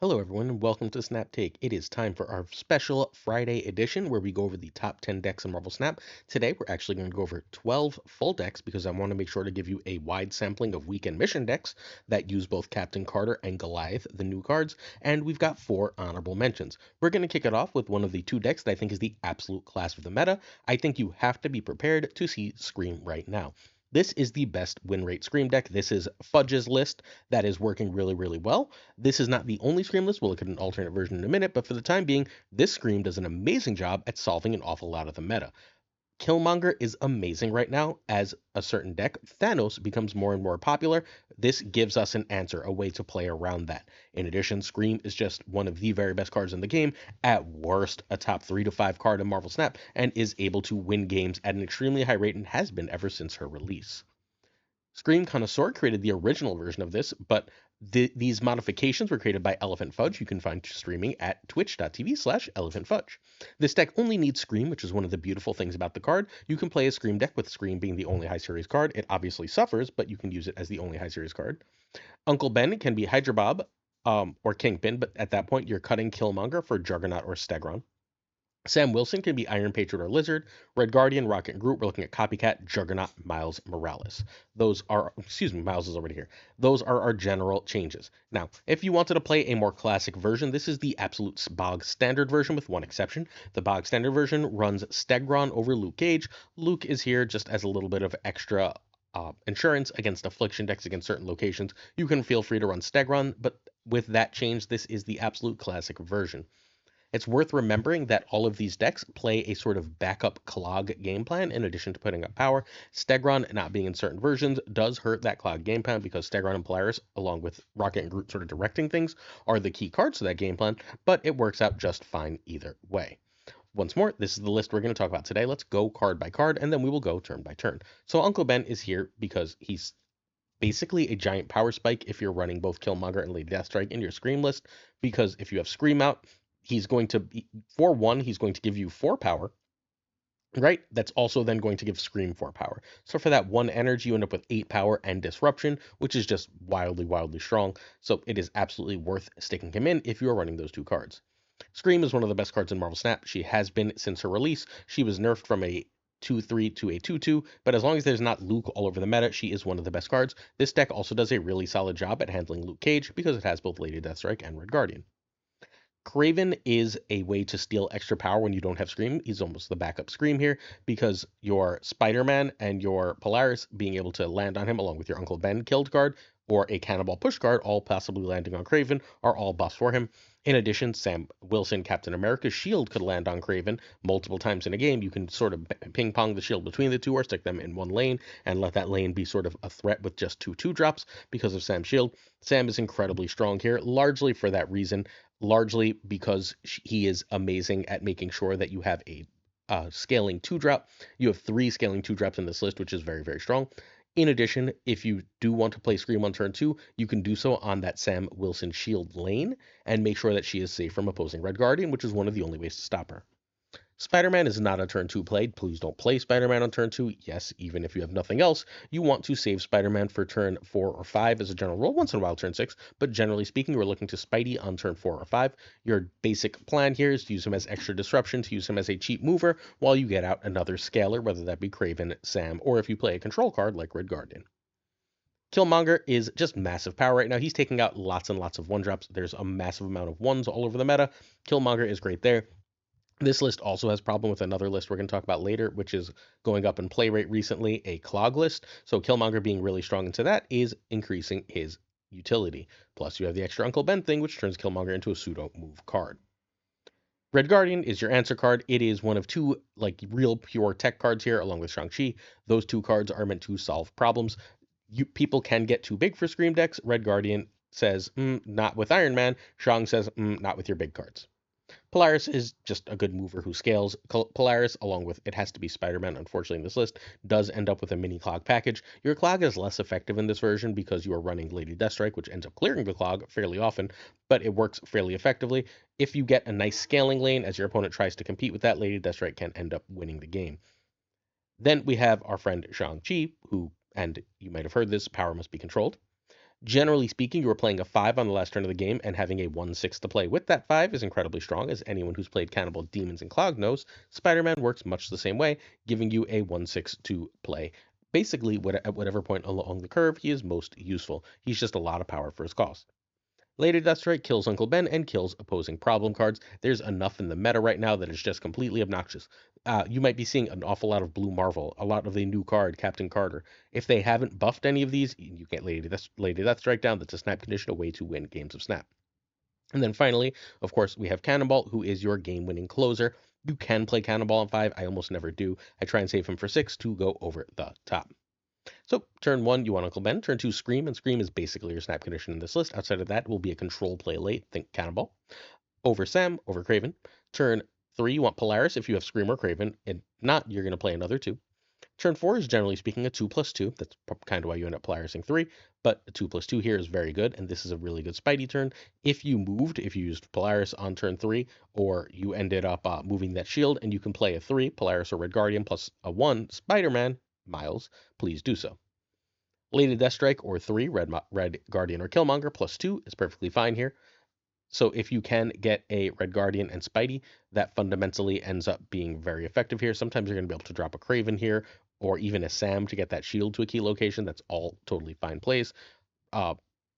Hello, everyone, and welcome to Snap Take. It is time for our special Friday edition where we go over the top 10 decks in Marvel Snap. Today, we're actually going to go over 12 full decks because I want to make sure to give you a wide sampling of weekend mission decks that use both Captain Carter and Goliath, the new cards, and we've got 4 honorable mentions. We're going to kick it off with one of the 2 decks that I think is the absolute class of the meta. I think you have to be prepared to see Scream right now. This is the best win rate Scream deck. This is Fudge's list that is working really, really well. This is not the only Scream list. We'll look at an alternate version in a minute, but for the time being, this Scream does an amazing job at solving an awful lot of the meta. Killmonger is amazing right now as a certain deck. Thanos becomes more and more popular. This gives us an answer, a way to play around that. In addition, Scream is just one of the very best cards in the game, at worst, a top 3 to 5 card in Marvel Snap, and is able to win games at an extremely high rate and has been ever since her release. Scream Connoisseur created the original version of this, but these modifications were created by Elephant Fudge. You can find streaming at twitch.tv/elephantfudge. This deck only needs Scream, which is one of the beautiful things about the card. You can play a Scream deck with Scream being the only high series card. It obviously suffers, but you can use it as the only high series card. Uncle Ben can be Hydra Bob or Kingpin, but at that point you're cutting Killmonger for Juggernaut or Stegron. Sam Wilson can be Iron Patriot or Lizard. Red Guardian, Rocket and Groot. We're looking at Copycat, Juggernaut, Miles Morales. Those are, excuse me, Miles is already here. Those are our general changes. Now, if you wanted to play a more classic version, this is the absolute bog standard version with one exception. The bog standard version runs Stegron over Luke Cage. Luke is here just as a little bit of extra insurance against affliction decks against certain locations. You can feel free to run Stegron, but with that change, this is the absolute classic version. It's worth remembering that all of these decks play a sort of backup clog game plan in addition to putting up power. Stegron not being in certain versions does hurt that clog game plan because Stegron and Polaris, along with Rocket and Groot sort of directing things, are the key cards to that game plan, but it works out just fine either way. Once more, this is the list we're going to talk about today. Let's go card by card, and then we will go turn by turn. So Uncle Ben is here because he's basically a giant power spike if you're running both Killmonger and Lady Deathstrike in your Scream list, because if you have Scream out, he's going to be, for one, he's going to give you 4 power, right? That's also then going to give Scream 4 power. So for that 1 energy, you end up with 8 power and Disruption, which is just wildly, wildly strong. So it is absolutely worth sticking him in if you are running those 2 cards. Scream is one of the best cards in Marvel Snap. She has been since her release. She was nerfed from a 2/3 to a 2/2, but as long as there's not Luke all over the meta, she is one of the best cards. This deck also does a really solid job at handling Luke Cage because it has both Lady Deathstrike and Red Guardian. Craven is a way to steal extra power when you don't have Scream. He's almost the backup Scream here because your Spider-Man and your Polaris being able to land on him along with your Uncle Ben killed card or a Cannonball push card, all possibly landing on Craven, are all buffs for him. In addition, Sam Wilson, Captain America's shield could land on Craven multiple times in a game. You can sort of ping pong the shield between the two or stick them in one lane and let that lane be sort of a threat with just 2/2 drops because of Sam's shield. Sam is incredibly strong here, largely for that reason, largely because he is amazing at making sure that you have a scaling 2-drop. You have 3 scaling 2-drops in this list, which is very, very strong. In addition, if you do want to play Scream on turn 2, you can do so on that Sam Wilson shield lane and make sure that she is safe from opposing Red Guardian, which is one of the only ways to stop her. Spider-Man is not a turn 2 play. Please don't play Spider-Man on turn 2. Yes, even if you have nothing else, you want to save Spider-Man for turn 4 or 5 as a general rule, once in a while turn 6, but generally speaking, we're looking to Spidey on turn 4 or 5. Your basic plan here is to use him as extra disruption, to use him as a cheap mover while you get out another scaler, whether that be Craven, Sam, or if you play a control card like Red Guardian. Killmonger is just massive power right now. He's taking out lots and lots of 1-drops. There's a massive amount of 1s all over the meta. Killmonger is great there. This list also has problem with another list we're going to talk about later, which is going up in play rate recently, a clog list. So Killmonger being really strong into that is increasing his utility. Plus you have the extra Uncle Ben thing, which turns Killmonger into a pseudo move card. Red Guardian is your answer card. It is one of 2 like real pure tech cards here, along with Shang-Chi. Those 2 cards are meant to solve problems. People can get too big for Scream decks. Red Guardian says, not with Iron Man. Shang says, not with your big cards. Polaris is just a good mover who scales. Polaris, along with it has to be Spider-Man, unfortunately, in this list, does end up with a mini clog package. Your clog is less effective in this version because you are running Lady Deathstrike, which ends up clearing the clog fairly often, but it works fairly effectively. If you get a nice scaling lane as your opponent tries to compete with that, Lady Deathstrike can end up winning the game. Then we have our friend Shang-Chi, who, and you might have heard this, power must be controlled. Generally speaking, you are playing a 5 on the last turn of the game and having a 1/6 to play with that 5 is incredibly strong. As anyone who's played Cannibal, Demons, and Clog knows, Spider-Man works much the same way, giving you a 1/6 to play. Basically, at whatever point along the curve he is most useful. He's just a lot of power for his cost. Lady Deathstrike kills Uncle Ben and kills opposing problem cards. There's enough in the meta right now that is just completely obnoxious. You might be seeing an awful lot of Blue Marvel, a lot of the new card, Captain Carter. If they haven't buffed any of these, you get Lady Deathstrike down. That's a snap condition, a way to win games of Snap. And then finally, of course, we have Cannonball, who is your game-winning closer. You can play Cannonball on 5. I almost never do. I try and save him for 6 to go over the top. So, turn 1, you want Uncle Ben. Turn 2, Scream, and Scream is basically your snap condition in this list. Outside of that will be a control play late, think Cannonball. Over Sam, over Craven. Turn 3, you want Polaris if you have Scream or Craven. If not, you're going to play another 2. Turn 4 is generally speaking a 2/2. That's kind of why you end up Polarising 3, but a 2/2 here is very good, and this is a really good Spidey turn. If you used Polaris on turn 3, or you ended up moving that shield, and you can play a 3, Polaris or Red Guardian, plus a 1, Spider-Man, Miles, please do so. Lady Deathstrike or 3, Red Guardian or Killmonger, plus 2 is perfectly fine here. So if you can get a Red Guardian and Spidey, that fundamentally ends up being very effective here. Sometimes you're going to be able to drop a Craven here, or even a Sam to get that shield to a key location. That's all totally fine plays.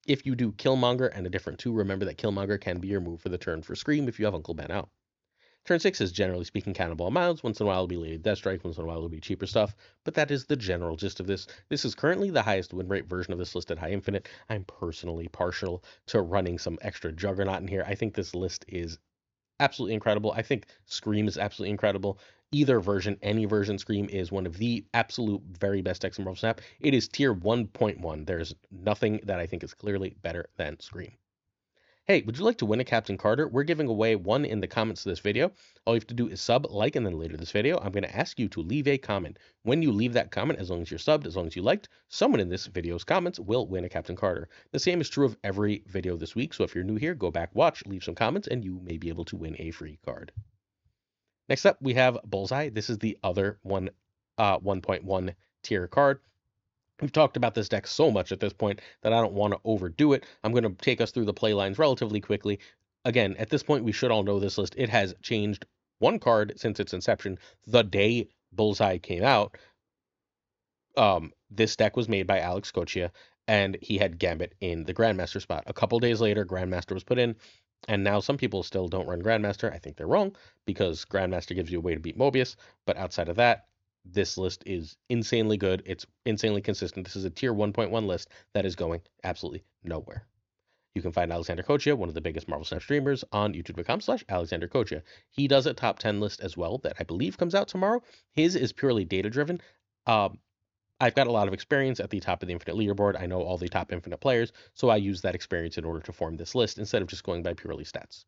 If you do Killmonger and a different 2, remember that Killmonger can be your move for the turn for Scream if you have Uncle Ben out. Turn 6 is generally speaking Cannonball Miles. Once in a while it'll be Lady Deathstrike, once in a while it'll be cheaper stuff, but that is the general gist of this. This is currently the highest win rate version of this list at High Infinite. I'm personally partial to running some extra Juggernaut in here. I think this list is absolutely incredible. I think Scream is absolutely incredible. Either version, any version, Scream is one of the absolute very best decks in Marvel Snap. It is tier 1.1. There's nothing that I think is clearly better than Scream. Hey, would you like to win a Captain Carter? We're giving away one in the comments to this video. All you have to do is sub, like, and then later this video, I'm going to ask you to leave a comment. When you leave that comment, as long as you're subbed, as long as you liked, someone in this video's comments will win a Captain Carter. The same is true of every video this week, so if you're new here, go back, watch, leave some comments, and you may be able to win a free card. Next up, we have Bullseye. This is the other 1.1 tier card. We've talked about this deck so much at this point that I don't want to overdo it. I'm going to take us through the play lines relatively quickly. Again, at this point, we should all know this list. It has changed one card since its inception. The day Bullseye came out, this deck was made by Alex Kochia, and he had Gambit in the Grandmaster spot. A couple days later, Grandmaster was put in, and now some people still don't run Grandmaster. I think they're wrong, because Grandmaster gives you a way to beat Mobius, but outside of that, this list is insanely good. It's insanely consistent. This is a tier 1.1 list that is going absolutely nowhere. You can find Alexander Kochia, one of the biggest Marvel Snap streamers, on youtube.com/Alexander Kochia. He does a top 10 list as well that I believe comes out tomorrow. His is purely data driven. I've got a lot of experience at the top of the Infinite leaderboard. I know all the top Infinite players, so I use that experience in order to form this list instead of just going by purely stats.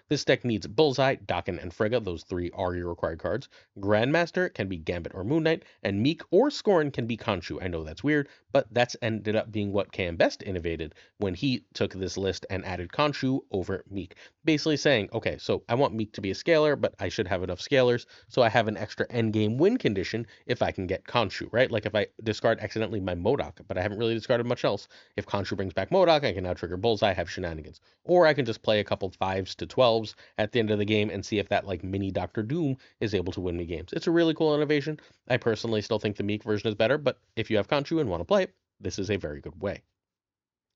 This deck needs Bullseye, Daken, and Frigga. Those 3 are your required cards. Grandmaster can be Gambit or Moon Knight, and Meek or Scorn can be Khonshu. I know that's weird, but that's ended up being what KM Best innovated when he took this list and added Khonshu over Meek. Basically saying, okay, so I want Meek to be a scaler, but I should have enough scalers, so I have an extra endgame win condition if I can get Khonshu, right? Like if I discard accidentally my MODOK, but I haven't really discarded much else. If Khonshu brings back MODOK, I can now trigger Bullseye, have shenanigans. Or I can just play a couple 5s to 12s at the end of the game and see if that like mini Doctor Doom is able to win me games. It's a really cool innovation. I personally still think the Meek version is better, but if you have Khonshu and want to play it, this is a very good way.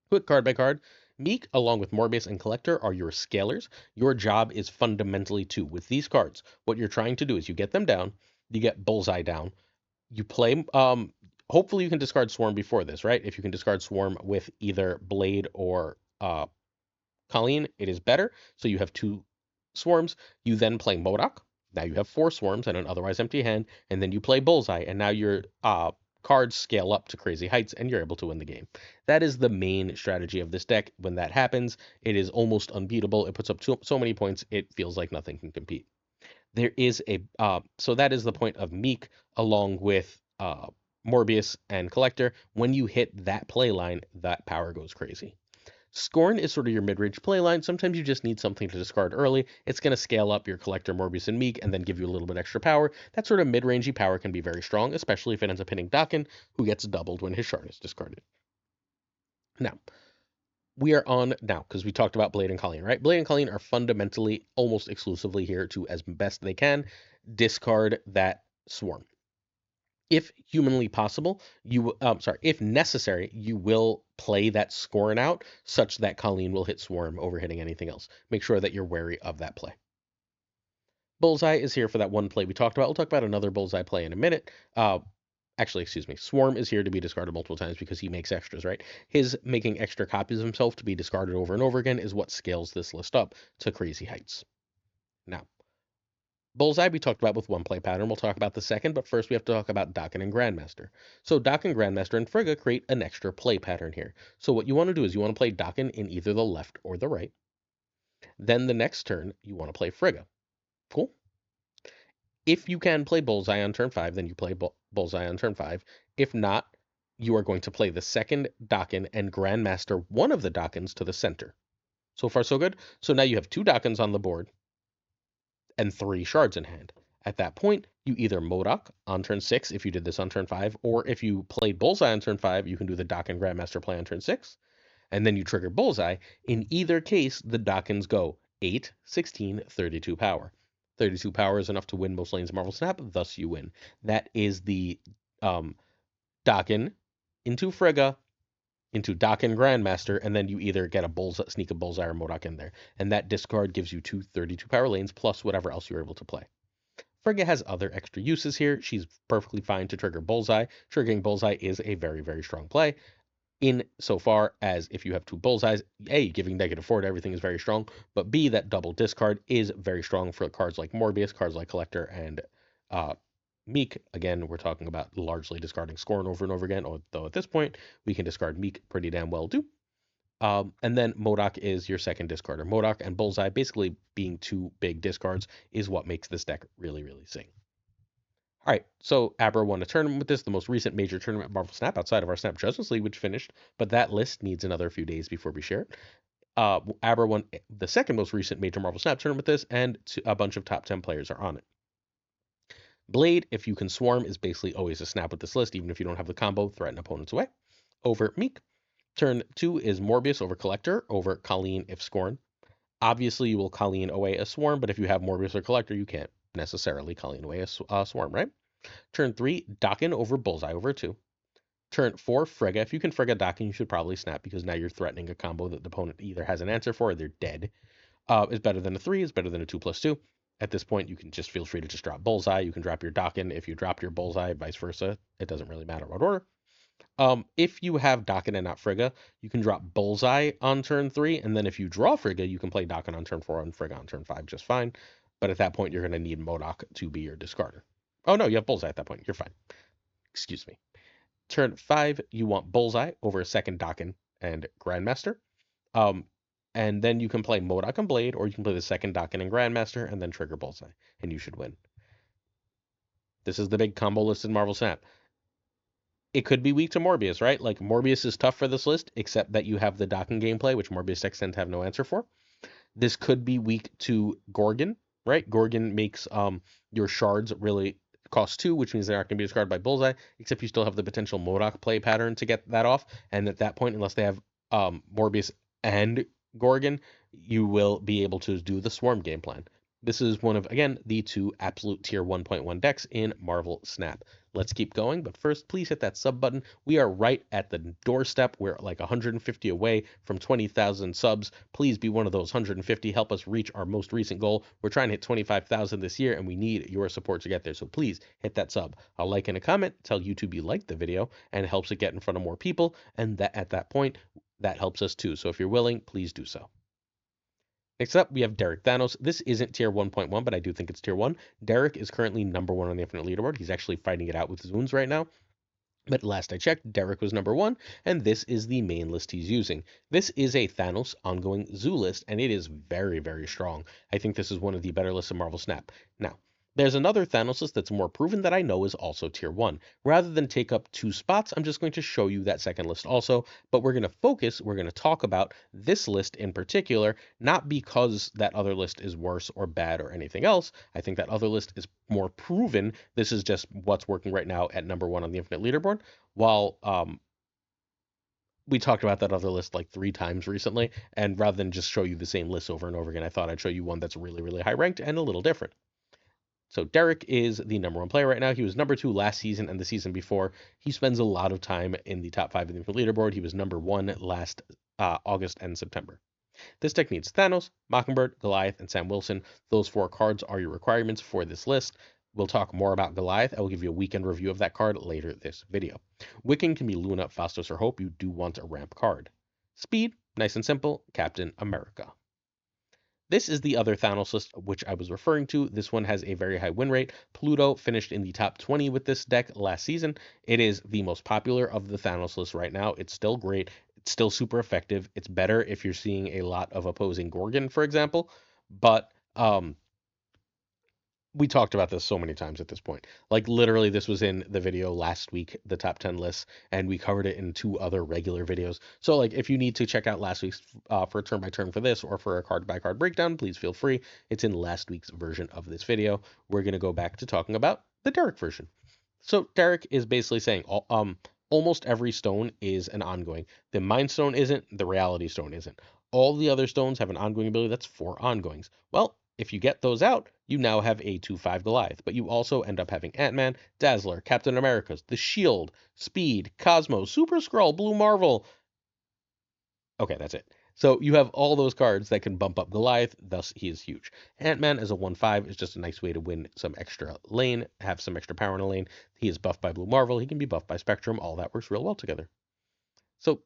Quick card by card. Meek, along with Morbius and Collector, are your scalers. Your job is fundamentally to, with these cards, what you're trying to do is you get them down, you get Bullseye down, you play, hopefully you can discard Swarm before this, right? If you can discard Swarm with either Blade or Colleen, it is better. So you have 2 Swarms. You then play MODOK. Now you have 4 Swarms and an otherwise empty hand, and then you play Bullseye, and now your cards scale up to crazy heights, and you're able to win the game. That is the main strategy of this deck. When that happens, it is almost unbeatable. It puts up so many points, it feels like nothing can compete. There is a so that is the point of Meek, along with Morbius and Collector. When you hit that play line, that power goes crazy. Scorn is sort of your mid-range playline. Sometimes you just need something to discard early. It's going to scale up your Collector, Morbius, and Meek, and then give you a little bit extra power. That sort of mid-rangey power can be very strong, especially if it ends up hitting Daken, who gets doubled when his shard is discarded. Now, We are on now because we talked about Blade and Colleen, right? Blade and Colleen are fundamentally almost exclusively here to, as best they can, discard that swarm. If humanly possible, if necessary, you will play that Scorn out such that Colleen will hit Swarm over hitting anything else. Make sure that you're wary of that play. Bullseye is here for that one play we talked about. We'll talk about another Bullseye play in a minute. Actually, excuse me. Swarm is here to be discarded multiple times because he makes extras, right? His making extra copies of himself to be discarded over and over again is what scales this list up to crazy heights. Now, Bullseye we talked about with one play pattern. We'll talk about the second, but first we have to talk about Dakin and Grandmaster. So Dakin, Grandmaster, and Frigga create an extra play pattern here. So what you want to do is you want to play Dakin in either the left or the right. Then the next turn, you want to play Frigga. Cool? If you can play Bullseye on turn 5, then you play Bullseye on turn 5. If not, you are going to play the second Dakin and Grandmaster one of the Dakins to the center. So far, so good. So now you have 2 Dakins on the board and 3 shards in hand. At that point, you either Modok on turn 6 if you did this on turn 5, or if you played Bullseye on turn 5, you can do the Dakin Grandmaster play on turn 6, and then you trigger Bullseye. In either case, the Dakins go 8, 16, 32 power. 32 power is enough to win most lanes of Marvel Snap, thus you win. That is the Dakin into Frigga, into Dakin Grandmaster, and then you either get a Bullseye, sneak a Bullseye or Modok in there. And that discard gives you 2 32 power lanes plus whatever else you're able to play. Frigga has other extra uses here. She's perfectly fine to trigger Bullseye. Triggering Bullseye is a very, very strong play. In so far as if you have 2 Bullseyes, A, giving -4 to everything is very strong, but B, that double discard is very strong for cards like Morbius, cards like Collector, and Meek. Again, we're talking about largely discarding Scorn over and over again, although at this point, we can discard Meek pretty damn well too. And then Modok is your second discarder. Modok and Bullseye basically being 2 big discards is what makes this deck really, really sing. All right, so Abra won a tournament with this, the most recent major tournament Marvel Snap outside of our Snap Judgments League, which finished, but that list needs another few days before we share it. Abra won the second most recent major Marvel Snap tournament with this, and a bunch of top 10 players are on it. Blade, if you can swarm, is basically always a snap with this list, even if you don't have the combo, threaten opponents away. Over Meek. Turn 2 is Morbius over Collector, over Colleen if Scorn. Obviously, you will Colleen away a Swarm, but if you have Morbius or Collector, you can't necessarily Colleen away a Swarm, right? Turn 3, Dakin over Bullseye over 2. Turn 4, Frigga. If you can Frigga Dakin, you should probably snap because now you're threatening a combo that the opponent either has an answer for or they're dead. Is better than a 3, is better than a 2/2. At this point, you can just feel free to just drop Bullseye. You can drop your Dakin. If you drop your Bullseye, vice versa. It doesn't really matter what order. If you have Dakin and not Frigga, you can drop Bullseye on turn 3, and then if you draw Frigga, you can play Dakin on turn 4 and Frigga on turn 5 just fine. But at that point, you're going to need Modok to be your discarder. Oh no, you have Bullseye at that point. You're fine. Excuse me. Turn 5, you want Bullseye over a second Dakin and Grandmaster. And then you can play Modok and Blade, or you can play the second Dakin and Grandmaster, and then trigger Bullseye, and you should win. This is the big combo list in Marvel Snap. It could be weak to Morbius, right? Like, Morbius is tough for this list, except that you have the Dakin gameplay, which Morbius decks tend to have no answer for. This could be weak to Gorgon, right? Gorgon makes your shards really cost 2, which means they're not going to be discarded by Bullseye, except you still have the potential Modok play pattern to get that off. And at that point, unless they have Morbius and Gorgon, you will be able to do the Swarm game plan. This is one of, again, the 2 absolute tier 1.1 decks in Marvel Snap. Let's keep going, but first, please hit that sub button. We are right at the doorstep. We're like 150 away from 20,000 subs. Please be one of those 150. Help us reach our most recent goal. We're trying to hit 25,000 this year, and we need your support to get there. So please hit that sub. A like and a comment. Tell YouTube you liked the video, and it helps it get in front of more people. And that at that point, that helps us too. So if you're willing, please do so. Next up, we have Derek Thanos. This isn't tier 1.1, but I do think it's tier 1. Derek is currently number 1 on the Infinite Leaderboard. He's actually fighting it out with Zunes right now. But last I checked, Derek was number 1, and this is the main list he's using. This is a Thanos ongoing Zoo list, and it is very, very strong. I think this is one of the better lists of Marvel Snap. Now, there's another Thanos list that's more proven that I know is also tier 1. Rather than take up 2 spots, I'm just going to show you that second list also, but we're going to talk about this list in particular, not because that other list is worse or bad or anything else. I think that other list is more proven. This is just what's working right now at number 1 on the Infinite Leaderboard, while we talked about that other list like 3 times recently, and rather than just show you the same list over and over again, I thought I'd show you one that's really, really high ranked and a little different. So Derek is the #1 player right now. He was #2 last season and the season before. He spends a lot of time in the top 5 of the leaderboard. He was #1 last August and September. This deck needs Thanos, Mockingbird, Goliath, and Sam Wilson. Those 4 cards are your requirements for this list. We'll talk more about Goliath. I will give you a weekend review of that card later this video. Wiccan can be Luna, Fastos, or Hope. You do want a ramp card. Speed, nice and simple, Captain America. This is the other Thanos list which I was referring to. This one has a very high win rate. Pluto finished in the top 20 with this deck last season. It is the most popular of the Thanos list right now. It's still great. It's still super effective. It's better if you're seeing a lot of opposing Gorgon, for example. But we talked about this so many times at this point. Like literally, this was in the video last week, the top 10 lists, and we covered it in 2 other regular videos. So like, if you need to check out last week's for turn by turn for this or for a card by card breakdown, please feel free. It's in last week's version of this video. We're gonna go back to talking about the Derek version. So Derek is basically saying almost every stone is an ongoing. The Mind Stone isn't. The Reality Stone isn't. All the other stones have an ongoing ability. That's 4 ongoings. Well, if you get those out, you now have a 2/5 Goliath, but you also end up having Ant-Man, Dazzler, Captain America's, the Shield, Speed, Cosmo, Super Skrull, Blue Marvel. Okay, that's it. So you have all those cards that can bump up Goliath, thus he is huge. Ant-Man as a 1/5 is just a nice way to win some extra lane, have some extra power in a lane. He is buffed by Blue Marvel, he can be buffed by Spectrum, all that works real well together. So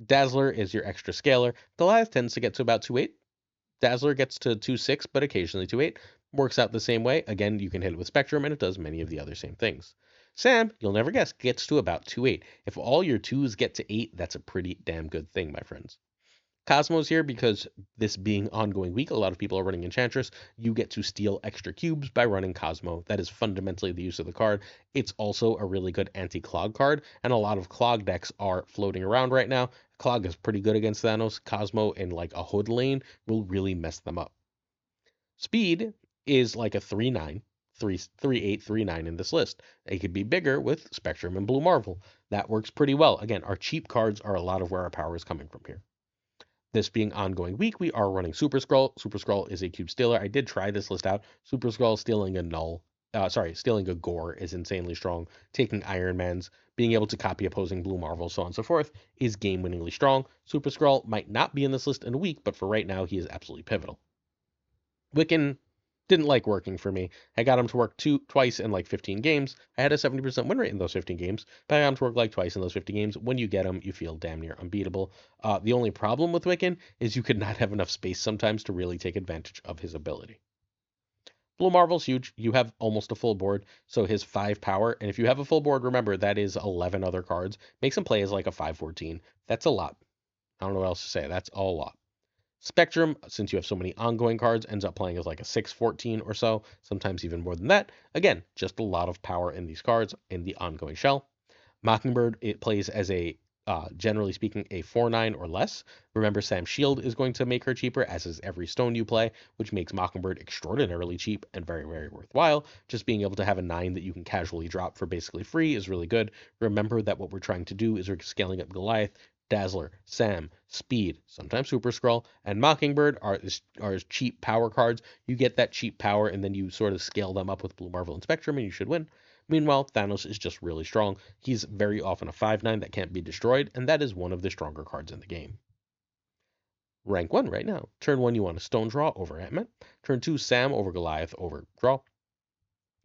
Dazzler is your extra scaler. Goliath tends to get to about 2/8. Dazzler gets to 2/6, but occasionally 2/8. Works out the same way. Again, you can hit it with Spectrum, and it does many of the other same things. Sam, you'll never guess, gets to about 2/8. If all your 2s get to 8, that's a pretty damn good thing, my friends. Cosmo's here because this being ongoing week, a lot of people are running Enchantress. You get to steal extra cubes by running Cosmo. That is fundamentally the use of the card. It's also a really good anti-clog card, and a lot of clog decks are floating around right now. Clog is pretty good against Thanos. Cosmo in like a hood lane will really mess them up. Speed is like a 3/9, 3/8, 3/9 in this list. It could be bigger with Spectrum and Blue Marvel. That works pretty well. Again, our cheap cards are a lot of where our power is coming from here. This being ongoing week, we are running Super Skrull. Super Skrull is a cube stealer. I did try this list out. Super Skrull stealing a stealing a Gore is insanely strong. Taking Iron Man's, being able to copy opposing Blue Marvel, so on and so forth, is game-winningly strong. Super Skrull might not be in this list in a week, but for right now, he is absolutely pivotal. Wiccan didn't like working for me. I got him to work twice in like 15 games. I had a 70% win rate in those 15 games, but I got him to work like twice in those 50 games. When you get him, you feel damn near unbeatable. The only problem with Wiccan is you could not have enough space sometimes to really take advantage of his ability. Blue Marvel's huge. You have almost a full board, so his 5 power, and if you have a full board, remember that is 11 other cards. Makes him play as like a 5/14. That's a lot. I don't know what else to say. That's a lot. Spectrum, since you have so many ongoing cards, ends up playing as like a 6/14 or so, sometimes even more than that. Again, just a lot of power in these cards in the ongoing shell. Mockingbird, it plays as a, generally speaking, a 4/9 or less. Remember, Sam's Shield is going to make her cheaper, as is every stone you play, which makes Mockingbird extraordinarily cheap and very, very worthwhile. Just being able to have a 9 that you can casually drop for basically free is really good. Remember that what we're trying to do is we're scaling up Goliath. Dazzler, Sam, Speed, sometimes Super Skrull, and Mockingbird are cheap power cards. You get that cheap power, and then you sort of scale them up with Blue Marvel and Spectrum, and you should win. Meanwhile, Thanos is just really strong. He's very often a 5/9 that can't be destroyed, and that is one of the stronger cards in the game. Rank 1 right now. Turn 1, you want a Stone Draw over Ant-Man. Turn 2, Sam over Goliath over Draw.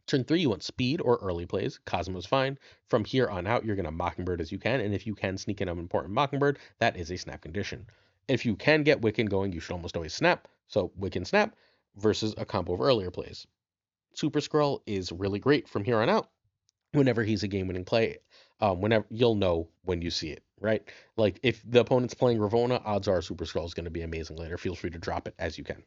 Turn 3, you want speed or early plays. Cosmo's fine. From here on out, you're going to Mockingbird as you can, and if you can sneak in an important Mockingbird, that is a snap condition. If you can get Wiccan going, you should almost always snap. So Wiccan snap versus a combo of earlier plays. Super Skrull is really great from here on out. Whenever he's a game-winning play, whenever you'll know when you see it, right? Like if the opponent's playing Ravonna, odds are Super Skrull is going to be amazing later. Feel free to drop it as you can.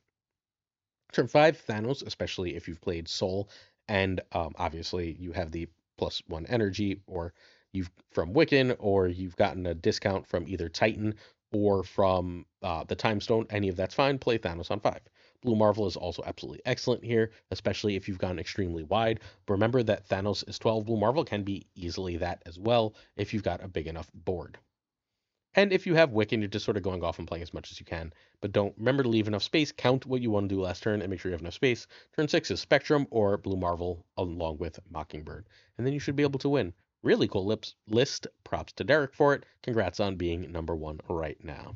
Turn 5, Thanos, especially if you've played Soul, and obviously you have the +1 energy, or you've from Wiccan, or you've gotten a discount from either Titan or from the Time Stone. Any of that's fine. Play Thanos on 5. Blue Marvel is also absolutely excellent here, especially if you've gone extremely wide. But remember that Thanos is 12. Blue Marvel can be easily that as well if you've got a big enough board. And if you have Wiccan, you're just sort of going off and playing as much as you can. But don't remember to leave enough space. Count what you want to do last turn and make sure you have enough space. Turn 6 is Spectrum or Blue Marvel along with Mockingbird. And then you should be able to win. Really cool list. Props to Derek for it. Congrats on being number 1 right now.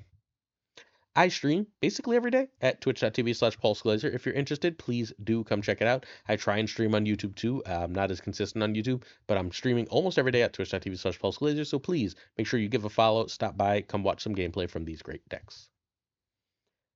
I stream basically every day at twitch.tv/PulseGlazer. If you're interested, please do come check it out. I try and stream on YouTube too. I'm not as consistent on YouTube, but I'm streaming almost every day at twitch.tv/PulseGlazer. So please make sure you give a follow, stop by, come watch some gameplay from these great decks.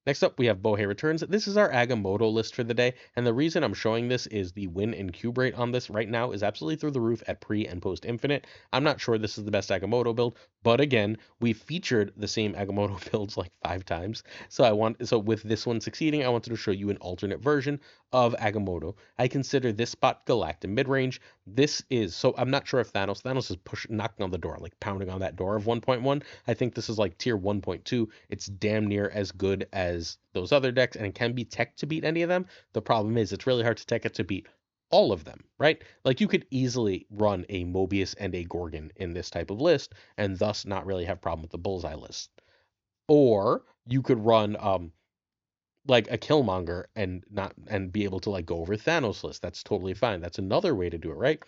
Next up, we have Bohei Returns. This is our Agamotto list for the day, and the reason I'm showing this is the win and cube rate on this right now is absolutely through the roof at pre and post infinite. I'm not sure this is the best Agamotto build, but again, we featured the same Agamotto builds like 5 times. So with this one succeeding, I wanted to show you an alternate version of Agamotto. I consider this spot Galactic mid-range. I'm not sure if Thanos is knocking on the door, like pounding on that door of 1.1. I think this is like tier 1.2. It's damn near as good as those other decks, and it can be tech to beat any of them. The problem is it's really hard to tech it to beat all of them, right? Like you could easily run a Mobius and a Gorgon in this type of list and thus not really have problem with the Bullseye list. Or you could run like a Killmonger and be able to like go over Thanos list. That's totally fine. That's another way to do it, right?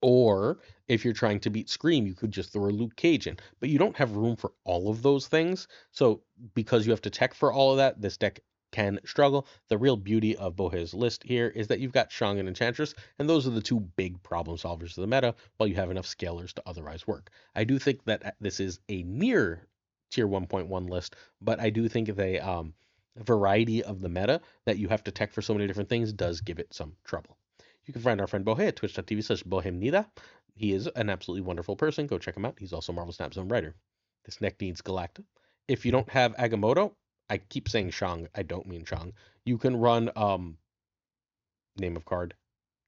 Or if you're trying to beat Scream, you could just throw a Luke Cage in. But you don't have room for all of those things. So because you have to tech for all of that, this deck can struggle. The real beauty of Bohei's list here is that you've got Shang and Enchantress, and those are the two big problem solvers of the meta, while you have enough scalers to otherwise work. I do think that this is a near tier 1.1 list, but I do think the variety of the meta that you have to tech for so many different things does give it some trouble. You can find our friend Bohei at twitch.tv/bohemnida. He is an absolutely wonderful person. Go check him out. He's also a Marvel Snap Zone writer. This deck needs Galacta. If you don't have Agamotto, I keep saying Shang. I don't mean Shang. You can run name of card.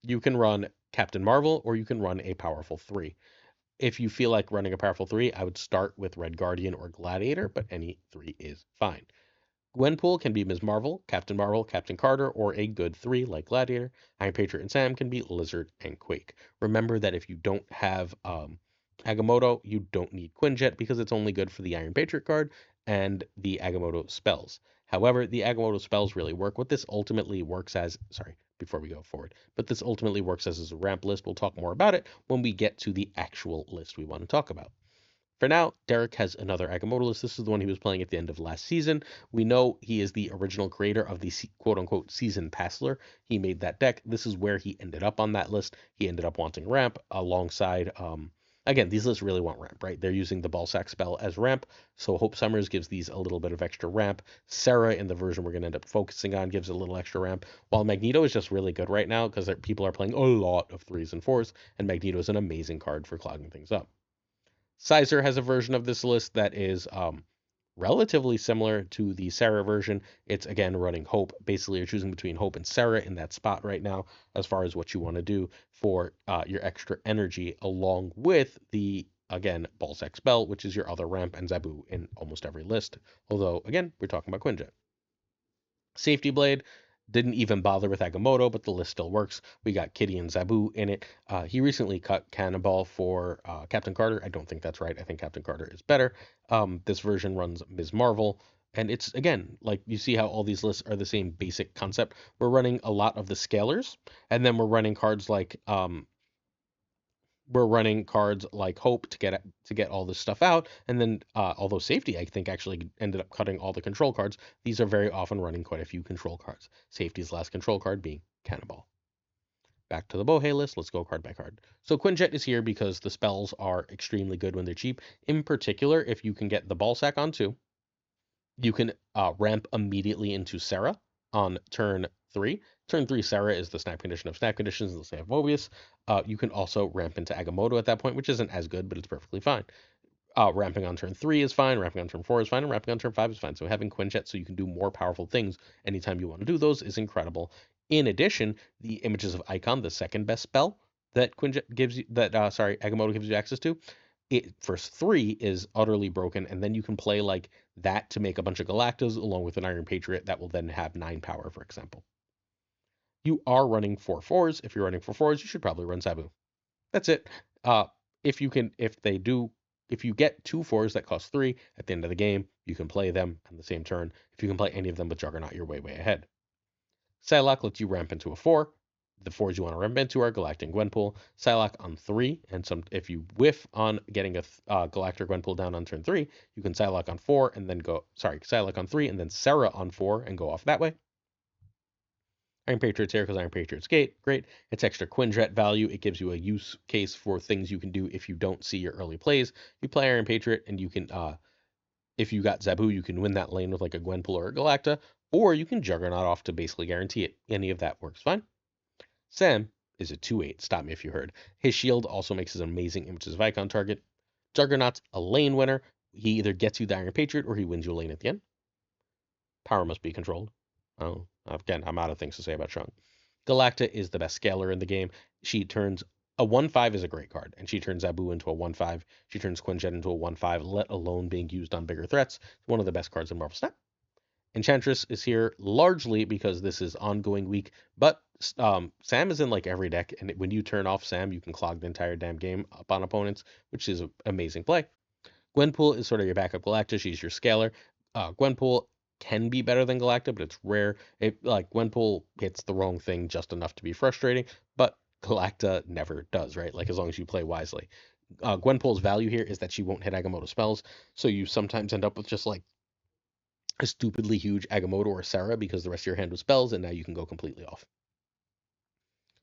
You can run Captain Marvel, or you can run a powerful 3. If you feel like running a powerful 3, I would start with Red Guardian or Gladiator, but any 3 is fine. Gwenpool can be Ms. Marvel, Captain Carter, or a good 3 like Gladiator. Iron Patriot and Sam can be Lizard and Quake. Remember that if you don't have Agamotto, you don't need Quinjet because it's only good for the Iron Patriot card and the Agamotto spells. However, the Agamotto spells really work. What this ultimately works as, before we go forward, but this ultimately works as a ramp list. We'll talk more about it when we get to the actual list we want to talk about. For now, Derek has another Agamotto list. This is the one he was playing at the end of last season. We know he is the original creator of the quote-unquote season passler. He made that deck. This is where he ended up on that list. He ended up wanting ramp alongside, again, these lists really want ramp, right? They're using the Ballsack spell as ramp, so Hope Summers gives these a little bit of extra ramp. Sarah, in the version we're going to end up focusing on, gives a little extra ramp, while Magneto is just really good right now because people are playing a lot of 3s and 4s, and Magneto is an amazing card for clogging things up. Sizer has a version of this list that is relatively similar to the Sarah version. It's again running Hope. Basically, you're choosing between Hope and Sarah in that spot right now as far as what you want to do for your extra energy, along with the, again, Ballsack spell, which is your other ramp, and Zabu in almost every list. Although, again, we're talking about Quinjet. Safety Blade. Didn't even bother with Agamotto, but the list still works. We got Kitty and Zabu in it. He recently cut Cannonball for Captain Carter. I don't think that's right. I think Captain Carter is better. This version runs Ms. Marvel. And it's, again, like you see how all these lists are the same basic concept. We're running a lot of the scalers, and then we're running cards like Hope to get all this stuff out, and then although Safety I think actually ended up cutting all the control cards, these are very often running quite a few control cards. Safety's last control card being Cannonball. Back to the Bohei list, let's go card by card. So Quinjet is here because the spells are extremely good when they're cheap. In particular, if you can get the Ballsack on 2, you can ramp immediately into Sarah on turn 3. Turn 3 Sarah is the snap condition of snap conditions, the same of Mobius. You can also ramp into Agamotto at that point, which isn't as good, but it's perfectly fine. Ramping on turn 3 is fine, ramping on turn 4 is fine, and ramping on turn 5 is fine. So having Quinjet so you can do more powerful things anytime you want to do those is incredible. In addition, the Images of Icon, the second best spell that Agamotto gives you access to, it first 3 is utterly broken, and then you can play like that to make a bunch of Galactas along with an Iron Patriot that will then have 9 power, for example. You are running 4/4s. If you're running 4/4s, you should probably run Sabu. That's it. If they do if you get 2 4s that cost 3 at the end of the game, you can play them on the same turn. If you can play any of them with Juggernaut, you're way, way ahead. Psylocke lets you ramp into a 4. The 4s you want to ramp into are Galactic and Gwenpool. Psylocke on 3, and if you whiff on getting a Galactic or Gwenpool down on turn 3, you can Psylocke on 4 and then Psylocke on 3 and then Sarah on 4 and go off that way. Iron Patriot's here because Iron Patriot's great. It's extra Quinjet value. It gives you a use case for things you can do if you don't see your early plays. You play Iron Patriot and you can, if you got Zabu, you can win that lane with like a Gwenpool or a Galacta, or you can Juggernaut off to basically guarantee it. Any of that works fine. Sam is a 2/8. Stop me if you heard. His shield also makes his amazing Images of Icon target. Juggernaut's a lane winner. He either gets you the Iron Patriot or he wins you a lane at the end. Power must be controlled. Oh, again, I'm out of things to say about Shang. Galacta is the best scaler in the game. She turns a 1/5 is a great card, and she turns Zabu into a 1/5. She turns Quinjet into a 1/5, let alone being used on bigger threats. It's one of the best cards in Marvel Snap. Enchantress is here largely because this is ongoing week, but Sam is in like every deck, and when you turn off Sam, you can clog the entire damn game up on opponents, which is an amazing play. Gwenpool is sort of your backup Galacta. She's your scaler. Gwenpool can be better than Galacta, but it's rare. Gwenpool hits the wrong thing just enough to be frustrating, but Galacta never does, right? Like as long as you play wisely. Gwenpool's value here is that she won't hit Agamotto spells, so you sometimes end up with just like a stupidly huge Agamotto or Sarah because the rest of your hand was spells, and now you can go completely off.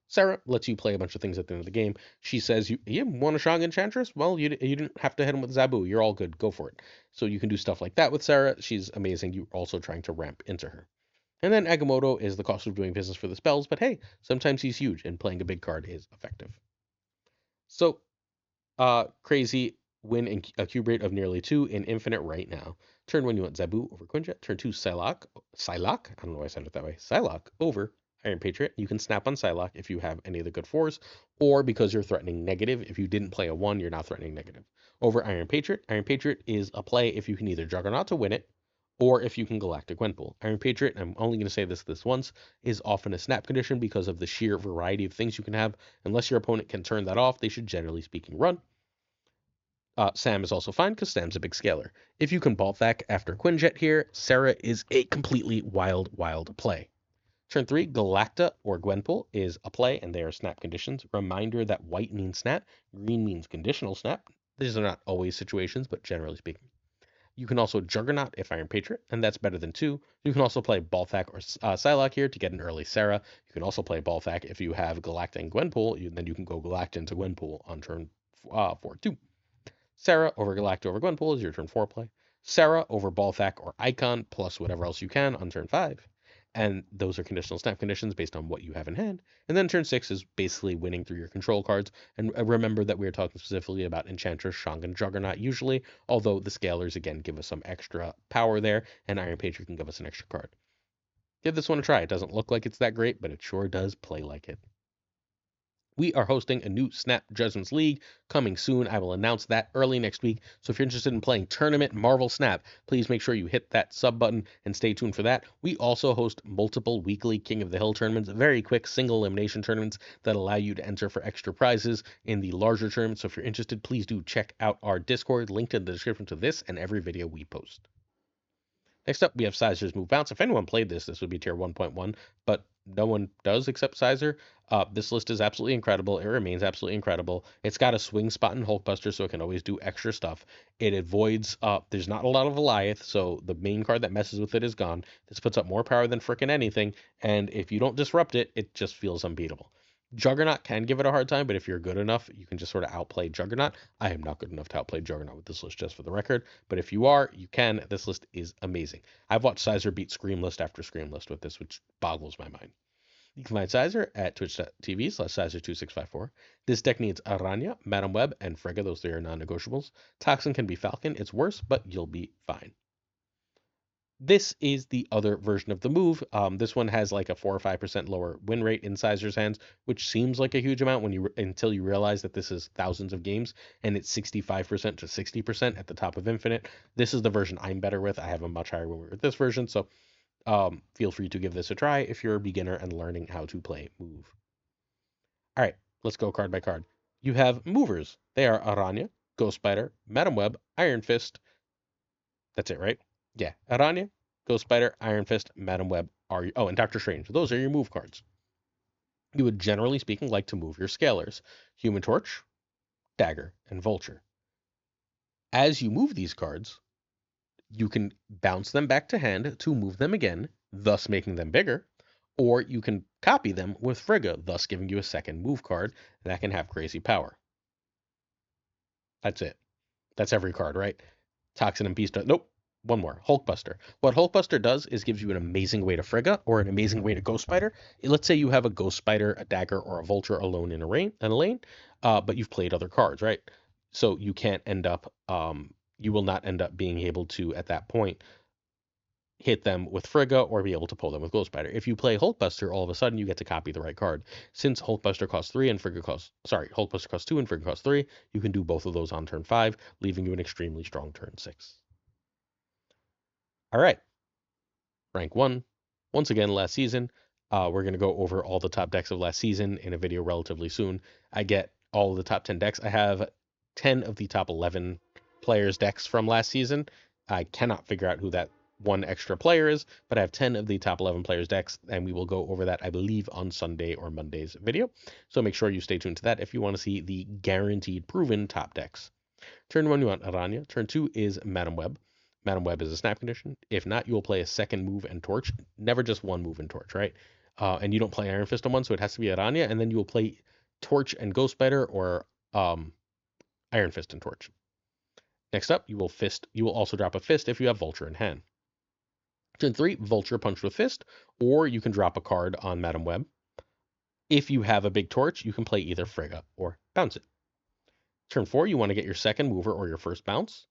Sarah lets you play a bunch of things at the end of the game. She says, you want a Shang Enchantress? Well, you didn't have to hit him with Zabu. You're all good. Go for it. So you can do stuff like that with Sarah. She's amazing. You're also trying to ramp into her. And then Agamotto is the cost of doing business for the spells, but hey, sometimes he's huge, and playing a big card is effective. So, crazy win a cube rate of nearly 2 in Infinite right now. Turn 1, you want Zabu over Quinjet. Turn 2, Psylocke. I don't know why I said it that way. Psylocke over Iron Patriot. You can snap on Psylocke if you have any of the good 4s, or because you're threatening negative. If you didn't play a 1, you're not threatening negative. Over Iron Patriot. Iron Patriot is a play if you can either Juggernaut to win it, or if you can Galactic Gwenpool. Iron Patriot, I'm only going to say this once, is often a snap condition because of the sheer variety of things you can have. Unless your opponent can turn that off, they should generally speaking run. Sam is also fine because Sam's a big scaler. If you can Balthak after Quinjet here, Sarah is a completely wild play. Turn 3, Galacta or Gwenpool is a play, and they are snap conditions. Reminder that white means snap, green means conditional snap. These are not always situations, but generally speaking. You can also Juggernaut if Iron Patriot, and that's better than 2. You can also play Balthak or Psylocke here to get an early Sarah. You can also play Balthak if you have Galacta and Gwenpool, then you can go Galacta into Gwenpool on turn 4-2. Sarah over Galacta over Gwenpool is your turn 4 play. Sarah over Balthak or Icon plus whatever else you can on turn 5. And those are conditional snap conditions based on what you have in hand. And then turn 6 is basically winning through your control cards. And remember that we are talking specifically about Enchantress, Shang, and Juggernaut usually, although the scalers again give us some extra power there, and Iron Patriot can give us an extra card. Give this one a try. It doesn't look like it's that great, but it sure does play like it. We are hosting a new Snap Judgments League coming soon. I will announce that early next week. So if you're interested in playing Tournament Marvel Snap, please make sure you hit that sub button and stay tuned for that. We also host multiple weekly King of the Hill tournaments, very quick single elimination tournaments that allow you to enter for extra prizes in the larger tournaments. So if you're interested, please do check out our Discord, linked in the description to this and every video we post. Next up, we have Sizer's Move Bounce. If anyone played this would be tier 1.1, but no one does except Sizer. This list is absolutely incredible. It remains absolutely incredible. It's got a swing spot in Hulkbuster, so it can always do extra stuff. It avoids, there's not a lot of Goliath, so the main card that messes with it is gone. This puts up more power than frickin' anything, and if you don't disrupt it, it just feels unbeatable. Juggernaut can give it a hard time, but if you're good enough, you can just sort of outplay Juggernaut. I am not good enough to outplay Juggernaut with this list, just for the record. But if you are, you can. This list is amazing. I've watched Sizer beat Scream list after Scream list with this, which boggles my mind. You can find Sizer at twitch.tv/Sizer2654. This deck needs Aranya, Madam Web, and Frigga. Those three are non-negotiables. Toxin can be Falcon. It's worse, but you'll be fine. This is the other version of the move. This one has like a 4 or 5% lower win rate in Sizer's hands, which seems like a huge amount until you realize that this is thousands of games and it's 65% to 60% at the top of Infinite. This is the version I'm better with. I have a much higher win rate with this version, so feel free to give this a try if you're a beginner and learning how to play move. All right, let's go card by card. You have movers. They are Aranya, Ghost Spider, Madam Web, Iron Fist. That's it, right? Yeah. Aranya, Ghost Spider, Iron Fist, Madam Web are and Doctor Strange. Those are your move cards. You would generally speaking like to move your scalars. Human Torch, Dagger, and Vulture. As you move these cards, you can bounce them back to hand to move them again, thus making them bigger, or you can copy them with Frigga, thus giving you a second move card that can have crazy power. That's it. That's every card, right? Toxin and Beast. Nope. One more. Hulkbuster. What Hulkbuster does is gives you an amazing way to Frigga or an amazing way to Ghost Spider. Let's say you have a Ghost Spider, a Dagger, or a Vulture alone in a lane, but you've played other cards, right? So you can't end up, you will not end up being able to, at that point, hit them with Frigga or be able to pull them with Ghost Spider. If you play Hulkbuster, all of a sudden you get to copy the right card. Since Hulkbuster costs 3 and Frigga costs, Hulkbuster costs 2 and Frigga costs 3, you can do both of those on turn 5, leaving you an extremely strong turn 6. All right, rank 1. Once again, last season, we're going to go over all the top decks of last season in a video relatively soon. I get all of the top 10 decks. I have 10 of the top 11 players' decks from last season. I cannot figure out who that one extra player is, but I have 10 of the top 11 players' decks, and we will go over that, I believe, on Sunday or Monday's video. So make sure you stay tuned to that if you want to see the guaranteed proven top decks. Turn 1, you want Aranya. Turn 2 is Madam Web. Madam Web is a snap condition. If not, you will play a second move and torch. Never just one move and torch, right? And you don't play Iron Fist on one, so it has to be Aranya, and then you will play Torch and Ghost Spider or Iron Fist and Torch. Next up, you will Fist. You will also drop a Fist if you have Vulture in hand. Turn 3, Vulture Punch with Fist, or you can drop a card on Madam Web. If you have a big torch, you can play either Frigga or bounce it. Turn 4, you want to get your second mover or your first bounce.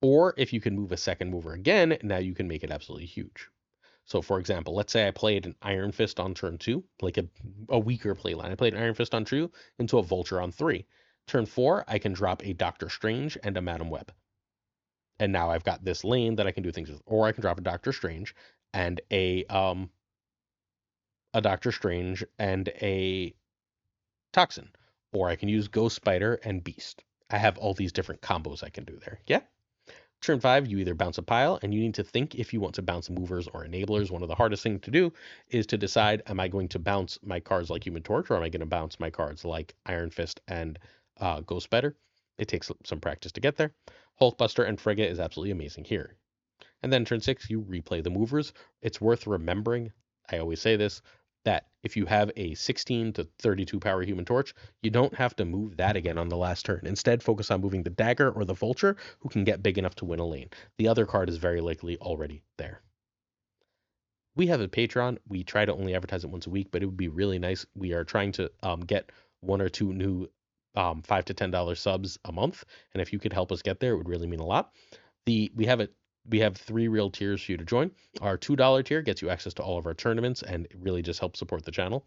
Or if you can move a second mover again, now you can make it absolutely huge. So for example, let's say I played an Iron Fist on turn 2, like a weaker playline. I played an Iron Fist on 2 into a Vulture on 3. Turn 4, I can drop a Doctor Strange and a Madam Web. And now I've got this lane that I can do things with. Or I can drop a Doctor Strange and a Doctor Strange and a Toxin. Or I can use Ghost Spider and Beast. I have all these different combos I can do there. Yeah? Turn 5, you either bounce a pile, and you need to think if you want to bounce movers or enablers. One of the hardest things to do is to decide, am I going to bounce my cards like Human Torch, or am I going to bounce my cards like Iron Fist and Ghost Spider? It takes some practice to get there. Hulkbuster and Frigga is absolutely amazing here. And then turn 6, you replay the movers. It's worth remembering, I always say this, that if you have a 16 to 32 power Human Torch, you don't have to move that again on the last turn. Instead, focus on moving the Dagger or the Vulture, who can get big enough to win a lane. The other card is very likely already there. We have a Patreon. We try to only advertise it once a week, but it would be really nice. We are trying to get 1 or 2 new $5 to $10 subs a month, and if you could help us get there, it would really mean a lot. We have 3 real tiers for you to join. Our $2 tier gets you access to all of our tournaments, and it really just helps support the channel.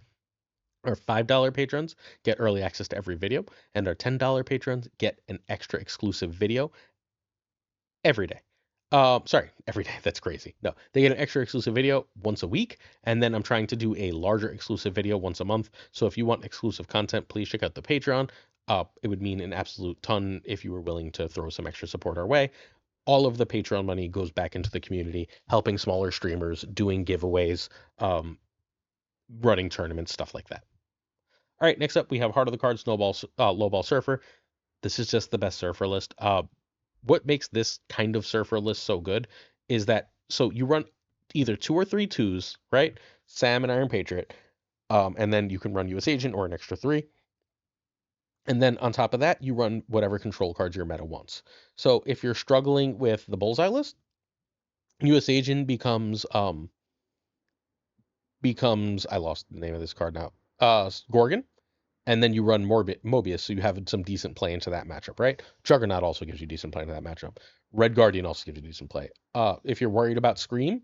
Our $5 patrons get early access to every video, and our $10 patrons get an extra exclusive video every day. Sorry, every day. That's crazy. No, they get an extra exclusive video once a week, and then I'm trying to do a larger exclusive video once a month. So if you want exclusive content, please check out the Patreon. It would mean an absolute ton if you were willing to throw some extra support our way. All of the Patreon money goes back into the community, helping smaller streamers, doing giveaways, running tournaments, stuff like that. All right, next up we have Heart of the Cards, Lowball Surfer. This is just the best Surfer list. What makes this kind of Surfer list so good is that, so you run either 2 or 3 2s, right? Sam and Iron Patriot, and then you can run US Agent or an extra 3. And then on top of that, you run whatever control cards your meta wants. So if you're struggling with the Bullseye list, US Agent becomes I lost the name of this card now. Gorgon. And then you run Mobius, so you have some decent play into that matchup, right? Juggernaut also gives you decent play into that matchup. Red Guardian also gives you decent play. If you're worried about Scream,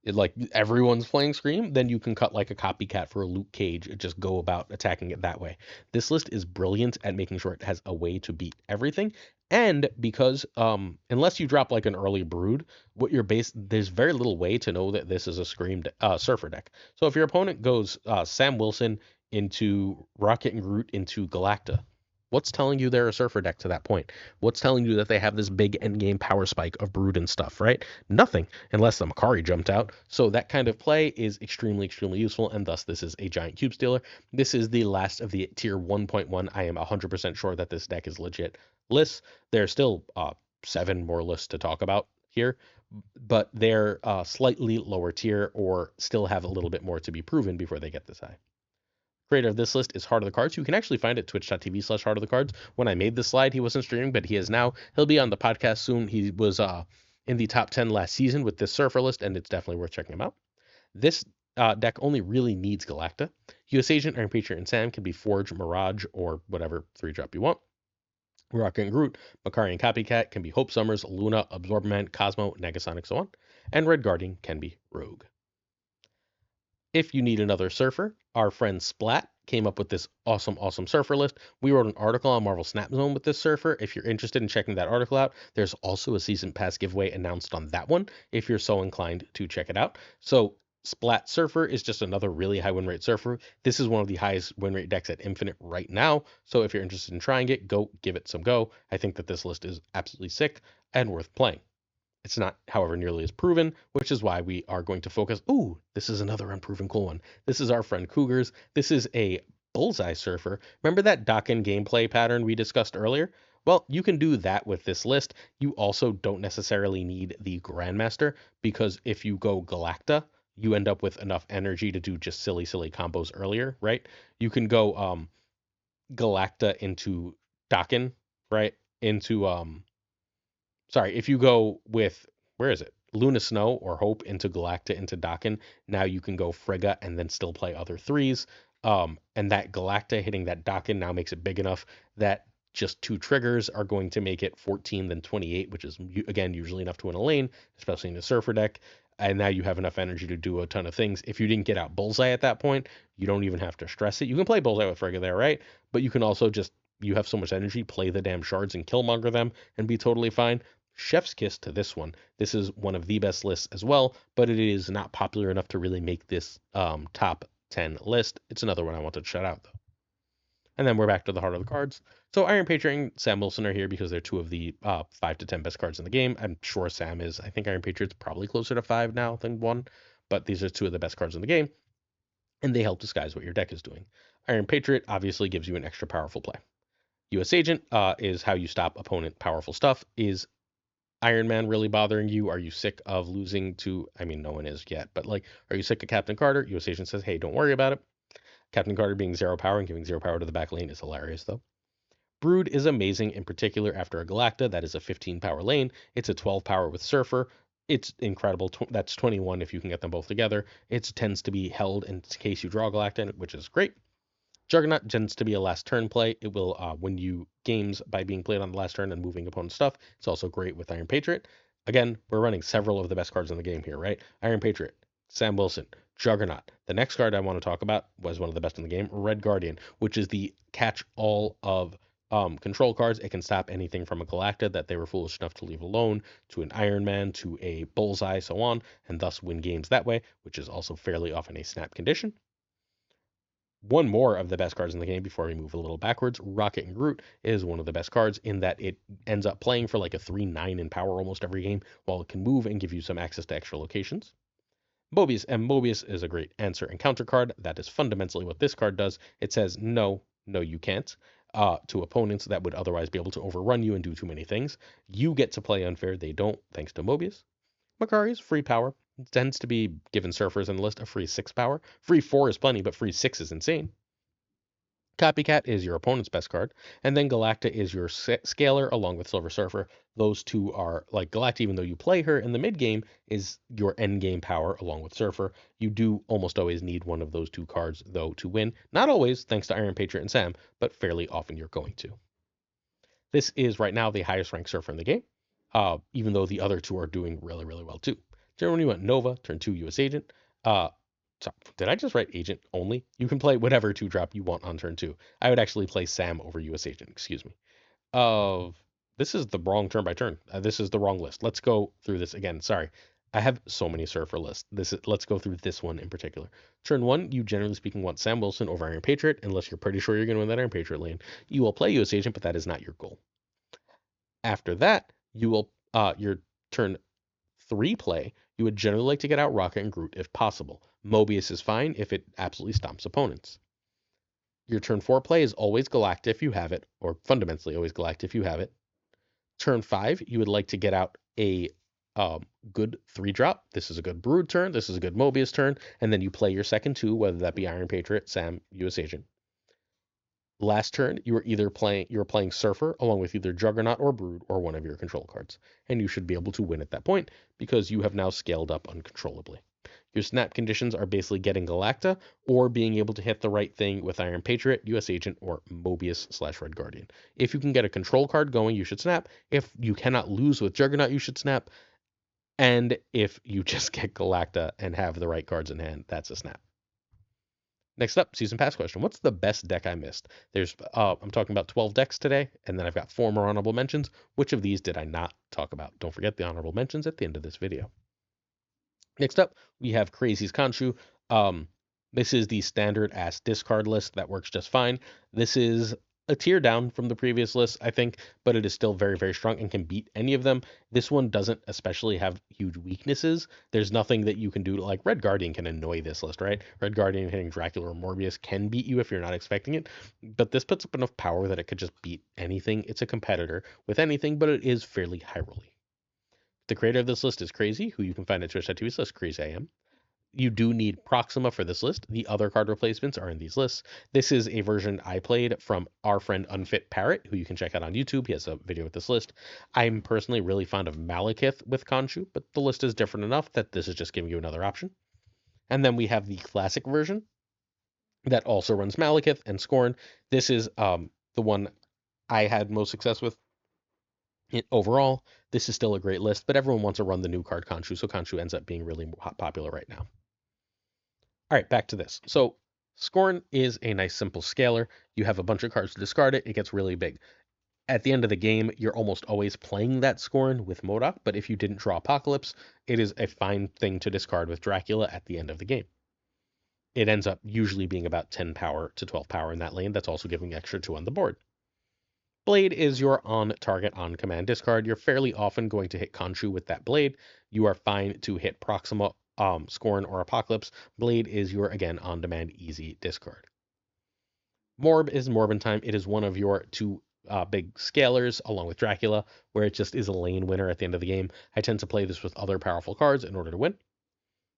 like everyone's playing Scream, then you can cut like a copycat for a Luke Cage and just go about attacking it that way. This list is brilliant at making sure it has a way to beat everything. And because unless you drop like an early Brood, there's very little way to know that this is a Scream Surfer deck. So if your opponent goes Sam Wilson into Rocket and Groot into Galacta, What's telling you they're a Surfer deck to that point? What's telling you that they have this big endgame power spike of Brood and stuff, right? Nothing, unless the Makari jumped out. So that kind of play is extremely, extremely useful, and thus this is a giant cube stealer. This is the last of the tier 1.1. I am 100% sure that this deck is legit lists. There's still 7 more lists to talk about here, but they're slightly lower tier or still have a little bit more to be proven before they get this high. Creator of this list is Heart of the Cards. You can actually find it twitch.tv/Heart of the Cards. When I made this slide, he wasn't streaming, but he is now. He'll be on the podcast soon. He was in the top 10 last season with this Surfer list, and it's definitely worth checking him out. This deck only really needs Galacta. US Agent, Iron Patriot, and Sam can be Forge, Mirage, or whatever 3-drop you want. Rocket and Groot, Makari and Copycat can be Hope Summers, Luna, Absorbman, Cosmo, Negasonic, so on. And Red Guardian can be Rogue. If you need another Surfer, our friend Splat came up with this awesome, awesome Surfer list. We wrote an article on Marvel Snap Zone with this Surfer. If you're interested in checking that article out, there's also a Season Pass giveaway announced on that one, if you're so inclined to check it out. So Splat Surfer is just another really high win rate Surfer. This is one of the highest win rate decks at Infinite right now. So if you're interested in trying it, go give it some go. I think that this list is absolutely sick and worth playing. It's not, however, nearly as proven, which is why we are going to focus. Ooh, this is another unproven cool one. This is our friend Cougars. This is a Bullseye Surfer. Remember that Dokken gameplay pattern we discussed earlier? Well, you can do that with this list. You also don't necessarily need the Grandmaster, because if you go Galacta, you end up with enough energy to do just silly, silly combos earlier, right? You can go Galacta into Dokken, right? Into sorry, if you go with, where is it? Luna Snow or Hope into Galacta into Dokken, now you can go Frigga and then still play other threes. And that Galacta hitting that Dokken now makes it big enough that just 2 triggers are going to make it 14, then 28, which is, again, usually enough to win a lane, especially in a Surfer deck. And now you have enough energy to do a ton of things. If you didn't get out Bullseye at that point, you don't even have to stress it. You can play Bullseye with Frigga there, right? But you can also just, you have so much energy, play the damn shards and killmonger them and be totally fine. Chef's kiss to this one. This is one of the best lists as well, but it is not popular enough to really make this top 10 list. It's another one I wanted to shout out, though. And then we're back to the Heart of the Cards. So Iron Patriot and Sam Wilson are here because they're 2 of the 5 to 10 best cards in the game. I'm sure Sam is. I think Iron Patriot's probably closer to 5 now than 1, but these are 2 of the best cards in the game, and they help disguise what your deck is doing. Iron Patriot obviously gives you an extra powerful play. US Agent is how you stop opponent powerful stuff. Is Iron Man really bothering you? Are you sick of losing to, I mean, no one is yet, but like, are you sick of Captain Carter? US Agent says, hey, don't worry about it. Captain Carter being 0 power and giving 0 power to the back lane is hilarious, though. Brood is amazing, in particular after a Galacta. That is a 15 power lane. It's a 12 power with Surfer. It's incredible. That's 21 if you can get them both together. It tends to be held in case you draw Galacta, which is great. Juggernaut tends to be a last turn play. It will win you games by being played on the last turn and moving opponent stuff. It's also great with Iron Patriot. Again, we're running several of the best cards in the game here, right? Iron Patriot, Sam Wilson, Juggernaut. The next card I want to talk about was one of the best in the game, Red Guardian, which is the catch-all of control cards. It can stop anything from a Galacta that they were foolish enough to leave alone, to an Iron Man, to a Bullseye, so on, and thus win games that way, which is also fairly often a snap condition. One more of the best cards in the game before we move a little backwards. Rocket and Groot is one of the best cards in that it ends up playing for like a 3/9 in power almost every game, while it can move and give you some access to extra locations. Mobius, and Mobius is a great answer and counter card. That is fundamentally what this card does. It says, no, no, you can't, to opponents that would otherwise be able to overrun you and do too many things. You get to play unfair. They don't, thanks to Mobius. Makari's free power. It tends to be, given surfers in the list, a free 6 power. Free 4 is plenty, but free 6 is insane. Copycat is your opponent's best card, and then Galacta is your scaler along with Silver Surfer. Those 2 are, like, Galacta, even though you play her in the mid game, is your end game power along with Surfer. You do almost always need one of those 2 cards, though, to win. Not always, thanks to Iron Patriot and Sam, but fairly often you're going to. This is right now the highest ranked Surfer in the game, even though the other 2 are doing really, really well too. Generally, you want Nova, turn 2 US Agent. So did I just write Agent only? You can play whatever 2-drop you want on turn 2. I would actually play Sam over US Agent, excuse me. This is the wrong turn by turn. This is the wrong list. Let's go through this again. Sorry. I have so many surfer lists. Let's go through this one in particular. Turn one, you generally speaking want Sam Wilson over Iron Patriot, unless you're pretty sure you're going to win that Iron Patriot lane. You will play US Agent, but that is not your goal. After that, you will your turn three play. You would generally like to get out Rocket and Groot if possible. Mobius is fine if it absolutely stomps opponents. Your turn four play is always Galacta if you have it, or fundamentally always Galacta if you have it. Turn five, you would like to get out a good 3-drop. This is a good Brood turn. This is a good Mobius turn. And then you play your second two, whether that be Iron Patriot, Sam, US Agent. Last turn, you were playing Surfer along with either Juggernaut or Brood or one of your control cards. And you should be able to win at that point because you have now scaled up uncontrollably. Your snap conditions are basically getting Galacta or being able to hit the right thing with Iron Patriot, US Agent, or Mobius/Red Guardian. If you can get a control card going, you should snap. If you cannot lose with Juggernaut, you should snap. And if you just get Galacta and have the right cards in hand, that's a snap. Next up, season pass question. What's the best deck I missed? I'm talking about 12 decks today, and then I've got 4 more honorable mentions. Which of these did I not talk about? Don't forget the honorable mentions at the end of this video. Next up, we have Crazy's Khonshu. This is the standard ass discard list that works just fine. This is a tier down from the previous list, I think, but it is still very, very strong and can beat any of them. This one doesn't especially have huge weaknesses. There's nothing that you can do. Like Red Guardian can annoy this list, right? Red Guardian hitting Dracula or Morbius can beat you if you're not expecting it, but this puts up enough power that it could just beat anything. It's a competitor with anything, but it is fairly high rolly. The creator of this list is Crazy, who you can find at twitch.tv/crazyam. You do need Proxima for this list. The other card replacements are in these lists. This is a version I played from our friend Unfit Parrot, who you can check out on YouTube. He has a video with this list. I'm personally really fond of Malekith with Khonshu, but the list is different enough that this is just giving you another option. And then we have the classic version that also runs Malekith and Scorn. This is the one I had most success with. Overall, this is still a great list, but everyone wants to run the new card Khonshu, so Khonshu ends up being really popular right now. All right, back to this. So Scorn is a nice simple scaler. You have a bunch of cards to discard it. It gets really big. At the end of the game, you're almost always playing that Scorn with MODOK, but if you didn't draw Apocalypse, it is a fine thing to discard with Dracula at the end of the game. It ends up usually being about 10 power to 12 power in that lane. That's also giving extra 2 on the board. Blade is your on-target, on-command discard. You're fairly often going to hit Khonshu with that Blade. You are fine to hit Proxima, Scorn, or Apocalypse. Blade is your, again, on-demand, easy discard. Morb is Morbin time. It is one of your 2 big scalers, along with Dracula, where it just is a lane winner at the end of the game. I tend to play this with other powerful cards in order to win.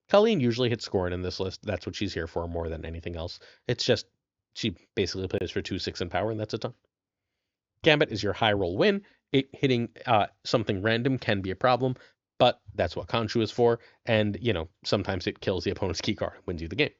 Colleen usually hits Scorn in this list. That's what she's here for more than anything else. It's just, she basically plays for 2/6 in power, and that's a ton. Gambit is your high roll win. It hitting something random can be a problem, but that's what Khonshu is for. And, sometimes it kills the opponent's key card, wins you the game.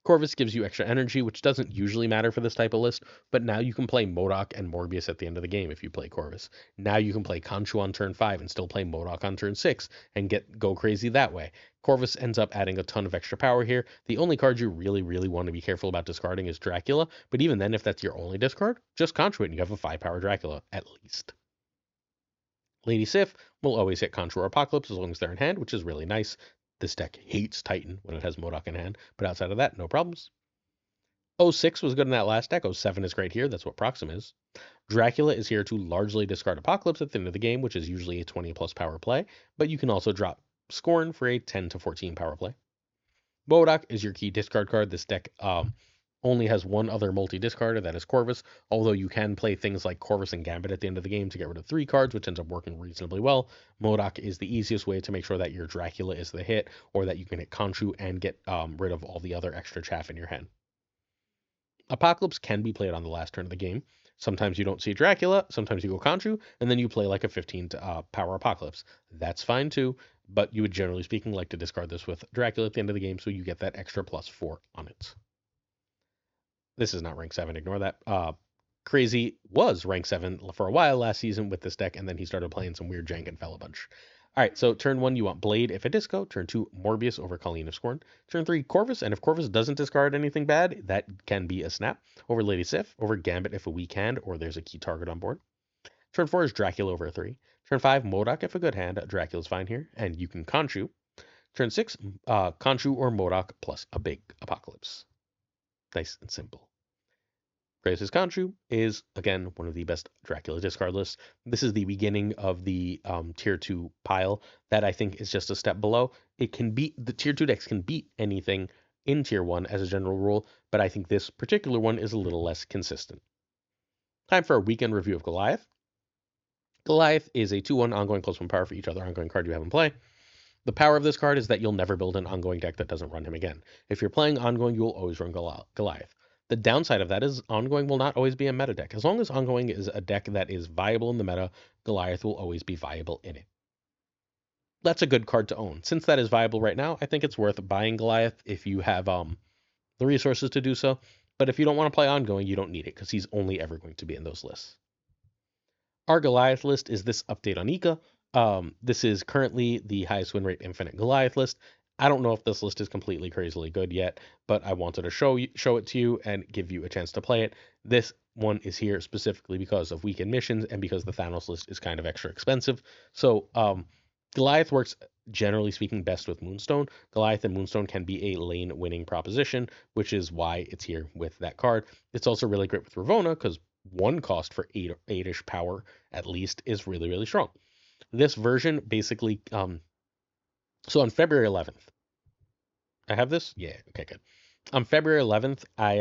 Corvus gives you extra energy, which doesn't usually matter for this type of list, but now you can play MODOK and Morbius at the end of the game if you play Corvus. Now you can play Khonshu on turn 5 and still play MODOK on turn 6 and go crazy that way. Corvus ends up adding a ton of extra power here. The only card you really, really want to be careful about discarding is Dracula, but even then, if that's your only discard, just Khonshu it and you have a 5-power Dracula, at least. Lady Sif will always hit Khonshu or Apocalypse as long as they're in hand, which is really nice. This deck hates Titan when it has MODOK in hand, but outside of that, no problems. 06 was good in that last deck. 07 is great here. That's what Proxima is. Dracula is here to largely discard Apocalypse at the end of the game, which is usually a 20+ power play, but you can also drop Scorn for a 10 to 14 power play. MODOK is your key discard card. This deck only has one other multi-discarder, that is Corvus, although you can play things like Corvus and Gambit at the end of the game to get rid of 3 cards, which ends up working reasonably well. MODOK is the easiest way to make sure that your Dracula is the hit, or that you can hit Khonshu and get rid of all the other extra chaff in your hand. Apocalypse can be played on the last turn of the game. Sometimes you don't see Dracula, sometimes you go Khonshu, and then you play like a 15 power Apocalypse. That's fine too, but you would generally speaking like to discard this with Dracula at the end of the game so you get that extra +4 on it. This is not rank 7, ignore that. Crazy was rank 7 for a while last season with this deck, and then he started playing some weird jank and fell a bunch. All right, so turn 1, you want Blade if a disco. Turn 2, Morbius over Colleen of Scorn. Turn 3, Corvus, and if Corvus doesn't discard anything bad, that can be a snap. Over Lady Sif, over Gambit if a weak hand, or there's a key target on board. Turn 4 is Dracula over 3. Turn 5, Modok if a good hand. Dracula's fine here, and you can Khonshu. Turn 6, Khonshu or Modok plus a big Apocalypse. Nice and simple. Grace's Khonshu is, again, one of the best Dracula discard lists. This is the beginning of the tier 2 pile that I think is just a step below. It can beat, the tier 2 decks can beat anything in tier 1 as a general rule, but I think this particular one is a little less consistent. Time for a weekend review of Goliath. Goliath is a 2-1 ongoing +1 power for each other ongoing card you have in play. The power of this card is that you'll never build an ongoing deck that doesn't run him again. If you're playing ongoing, you will always run Goliath. The downside of that is ongoing will not always be a meta deck. As long as ongoing is a deck that is viable in the meta, Goliath will always be viable in it. That's a good card to own. Since that is viable right now, I think it's worth buying Goliath if you have the resources to do so. But if you don't want to play ongoing, you don't need it because he's only ever going to be in those lists. Our Goliath list is this update on Ika. This is currently the highest win rate infinite Goliath list. I don't know if this list is completely crazily good yet, but I wanted to show it to you and give you a chance to play it. This one is here specifically because of weekend missions and because the Thanos list is kind of extra expensive. So Goliath works, generally speaking, best with Moonstone. Goliath and Moonstone can be a lane winning proposition, which is why it's here with that card. It's also really great with Ravonna because one cost for 8-ish power at least is really, really strong. This version basically, so on February 11th, I have this? Yeah, okay, good. On February 11th, I,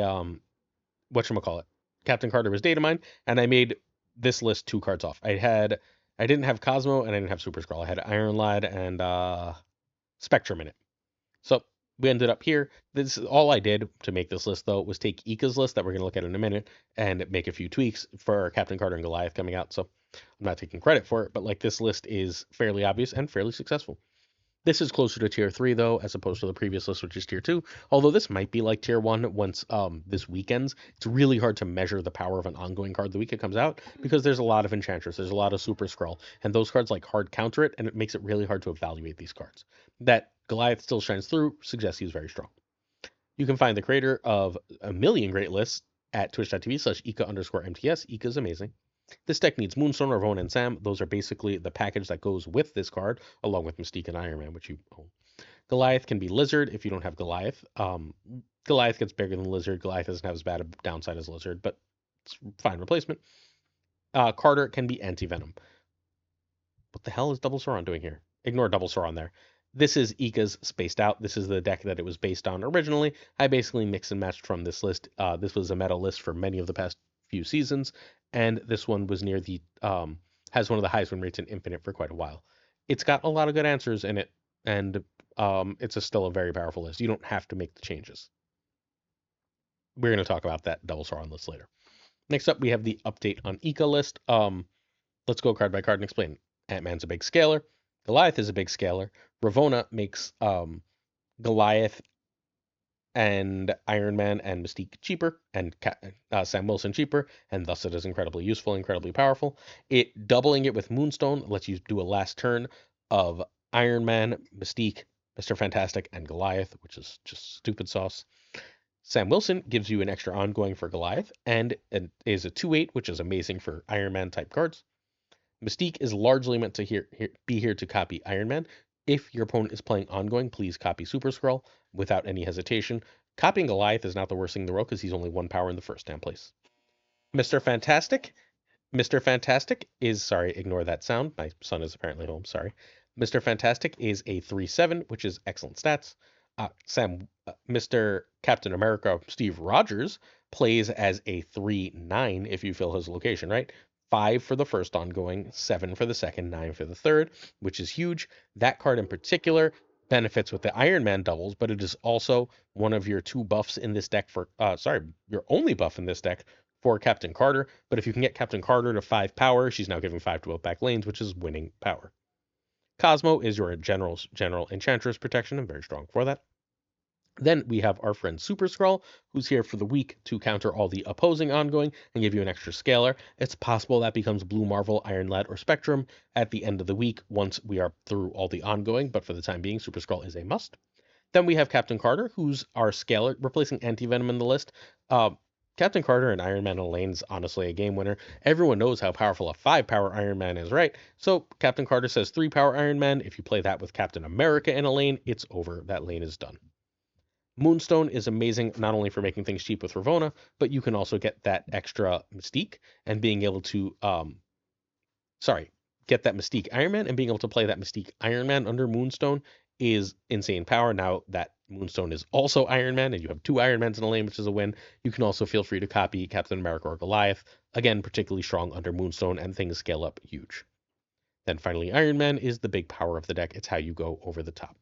whatchamacallit, Captain Carter was data mined, and I made this list 2 cards off. I didn't have Cosmo, and I didn't have Super Skrull. I had Iron Lad and Spectrum in it. So we ended up here. This is all I did to make this list, though, was take Ika's list that we're going to look at in a minute and make a few tweaks for Captain Carter and Goliath coming out. So I'm not taking credit for it, but like this list is fairly obvious and fairly successful. This is closer to tier 3 though, as opposed to the previous list, which is tier 2. Although this might be like tier 1 once this weekends. It's really hard to measure the power of an ongoing card the week it comes out because there's a lot of Enchantress, there's a lot of Super Skrull, and those cards like hard counter it, and it makes it really hard to evaluate these cards. That Goliath still shines through suggests he's very strong. You can find the creator of a million great lists at twitch.tv/Ika_MTS. Ika's amazing. This deck needs Moonstone, Ravonna, and Sam. Those are basically the package that goes with this card, along with Mystique and Iron Man, which you own. Goliath can be Lizard if you don't have Goliath. Goliath gets bigger than Lizard. Goliath doesn't have as bad a downside as Lizard, but it's fine replacement. Carter can be Anti-Venom. What the hell is Double Sauron doing here? Ignore Double Sauron there. This is Ika's Spaced Out. This is the deck that it was based on originally. I basically mixed and matched from this list. This was a meta list for many of the past few seasons, and this one was near the has one of the highest win rates in Infinite for quite a while. It's got a lot of good answers in it, and it's still a very powerful list. You don't have to make the changes. We're going to talk about that Double Sauron list later. Next up, we have the update on Ika list. Let's go card by card and explain. Ant-Man's a big scaler. Goliath is a big scaler. Ravonna makes Goliath and Iron Man and Mystique cheaper, and Sam Wilson cheaper, and thus it is incredibly useful, incredibly powerful. Doubling it with Moonstone lets you do a last turn of Iron Man, Mystique, Mr. Fantastic, and Goliath, which is just stupid sauce. Sam Wilson gives you an extra ongoing for Goliath, and is a 2/8, which is amazing for Iron Man type cards. Mystique is largely meant to be here to copy Iron Man. If your opponent is playing ongoing, please copy Super Skrull without any hesitation. Copying Goliath is not the worst thing in the world because he's only 1 power in the first damn place. Mr. Fantastic is, sorry, ignore that sound. My son is apparently home, sorry. Mr. Fantastic is a 3/7, which is excellent stats. Mr. Captain America Steve Rogers plays as a 3/9 if you fill his location, right? 5 for the first ongoing, 7 for the second, 9 for the third, which is huge. That card in particular benefits with the Iron Man doubles, but it is also one of your 2 buffs in this deck for, your only buff in this deck for Captain Carter. But if you can get Captain Carter to 5 power, she's now giving 5 to both back lanes, which is winning power. Cosmo is your general Enchantress protection and very strong for that. Then we have our friend Super Skrull, who's here for the week to counter all the opposing ongoing and give you an extra scalar. It's possible that becomes Blue Marvel, Iron Lad, or Spectrum at the end of the week once we are through all the ongoing, but for the time being, Super Skrull is a must. Then we have Captain Carter, who's our scalar, replacing Anti-Venom in the list. Captain Carter and Iron Man in a lane is honestly a game winner. Everyone knows how powerful a 5-power Iron Man is, right? So Captain Carter says 3-power Iron Man. If you play that with Captain America in a lane, it's over. That lane is done. Moonstone is amazing not only for making things cheap with Ravonna, but you can also get that extra mystique and being able to sorry, get that Mystique Iron Man, and being able to play that Mystique Iron Man under Moonstone is insane power. Now that Moonstone is also Iron Man, and you have 2 Iron Mans in a lane, which is a win, you can also feel free to copy Captain America or Goliath. Again, particularly strong under Moonstone, and things scale up huge. Then finally, Iron Man is the big power of the deck. It's how you go over the top.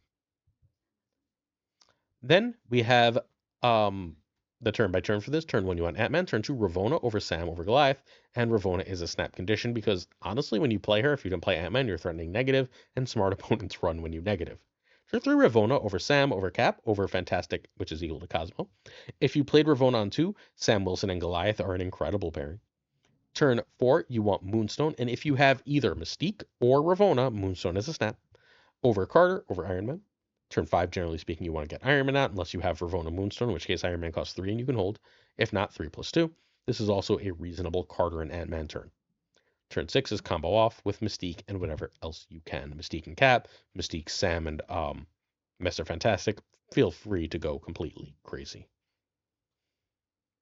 Then we have the turn by turn for this. Turn 1, you want Ant-Man. Turn 2, Ravonna over Sam over Goliath. And Ravonna is a snap condition because, honestly, when you play her, if you don't play Ant-Man, you're threatening negative, and smart opponents run when you negative. Turn 3, Ravonna over Sam over Cap over Fantastic, which is equal to Cosmo. If you played Ravonna on 2, Sam Wilson and Goliath are an incredible pairing. Turn 4, you want Moonstone, and if you have either Mystique or Ravonna, Moonstone is a snap. Over Carter, over Iron Man. Turn 5, generally speaking, you want to get Iron Man out, unless you have Ravonna Moonstone, in which case Iron Man costs 3 and you can hold. If not, 3+2. This is also a reasonable Carter and Ant-Man turn. Turn 6 is combo off with Mystique and whatever else you can. Mystique and Cap, Mystique, Sam, and Mr. Fantastic. Feel free to go completely crazy.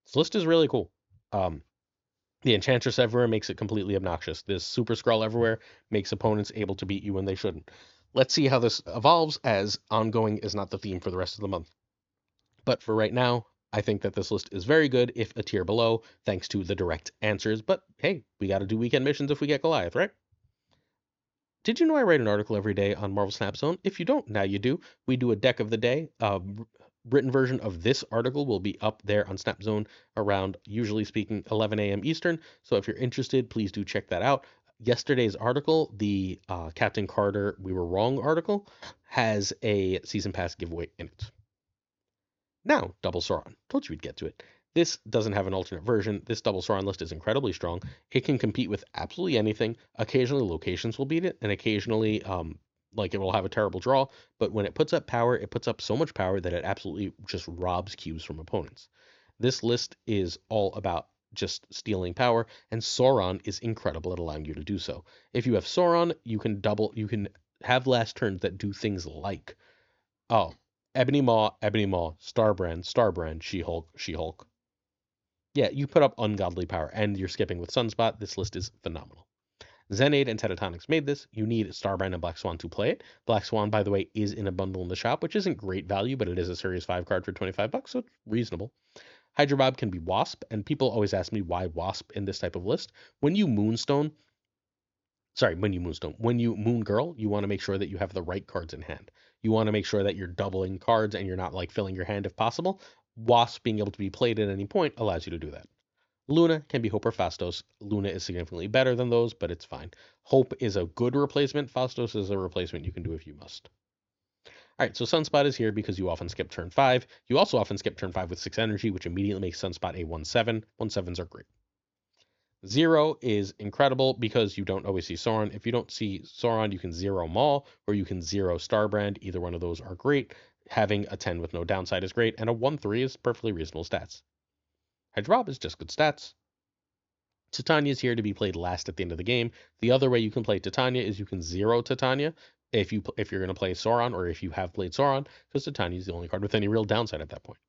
This list is really cool. The Enchantress everywhere makes it completely obnoxious. This Super Skrull everywhere makes opponents able to beat you when they shouldn't. Let's see how this evolves, as ongoing is not the theme for the rest of the month. But for right now, I think that this list is very good, if a tier below, thanks to the direct answers. But hey, we got to do weekend missions if we get Goliath, right? Did you know I write an article every day on Marvel Snap Zone? If you don't, now you do. We do a deck of the day. Written version of this article will be up there on Snap Zone around, usually speaking, 11 a.m. Eastern. So if you're interested, please do check that out. Yesterday's article, the Captain Carter We Were Wrong article, has a season pass giveaway in it. Now, Double Sauron. Told you we'd get to it. This doesn't have an alternate version. This Double Sauron list is incredibly strong. It can compete with absolutely anything. Occasionally locations will beat it, and occasionally like it will have a terrible draw, but when it puts up power, it puts up so much power that it absolutely just robs cubes from opponents. This list is all about just stealing power, and Sauron is incredible at allowing you to do so. If you have Sauron, you can have last turns that do things like, oh, Ebony Maw, Starbrand, She-Hulk, She-Hulk. Yeah, you put up ungodly power, and you're skipping with Sunspot. This list is phenomenal. Zenade and Tetatonics made this. You need Starbrand and Black Swan to play it. Black Swan, by the way, is in a bundle in the shop, which isn't great value, but it is a Series 5 card for $25, so it's reasonable. Hydra Bob can be Wasp, and people always ask me why Wasp in this type of list. When you Moon Girl, you want to make sure that you have the right cards in hand. You want to make sure that you're doubling cards and you're not like filling your hand if possible. Wasp being able to be played at any point allows you to do that. Luna can be Hope or Fastos. Luna is significantly better than those, but it's fine. Hope is a good replacement. Fastos is a replacement you can do if you must. All right, so Sunspot is here because you often skip turn 5. You also often skip turn 5 with 6 energy, which immediately makes Sunspot a 1/7. 1/7s are great. 0 is incredible because you don't always see Sauron. If you don't see Sauron, you can 0 Maul or you can 0 Starbrand. Either one of those are great. Having a 10 with no downside is great, and a 1/3 is perfectly reasonable stats. Hydrob is just good stats. Titania is here to be played last at the end of the game. The other way you can play Titania is you can 0 Titania if you're going to play Sauron, or if you have played Sauron, because Titania is the only card with any real downside at that point.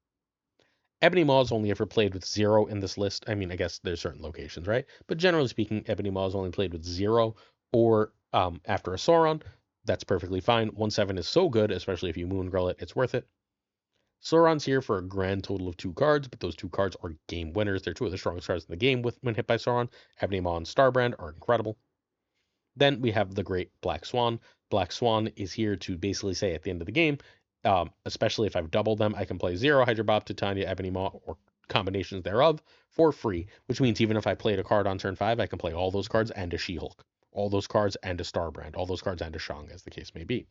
Ebony Maw is only ever played with 0 in this list. I mean, I guess there's certain locations, right? But generally speaking, Ebony Maw is only played with 0 or after a Sauron. That's perfectly fine. 1/7 is so good, especially if you Moon Girl it, it's worth it. Sauron's here for a grand total of 2 cards, but those 2 cards are game winners. They're 2 of the strongest cards in the game when hit by Sauron. Ebony Maw and Starbrand are incredible. Then we have the great Black Swan. Black Swan is here to basically say at the end of the game, especially if I've doubled them, I can play 0 Hydra Bob, Titania, Ebony Maw, or combinations thereof for free, which means even if I played a card on turn 5, I can play all those cards and a She-Hulk, all those cards and a Starbrand, all those cards and a Shang, as the case may be.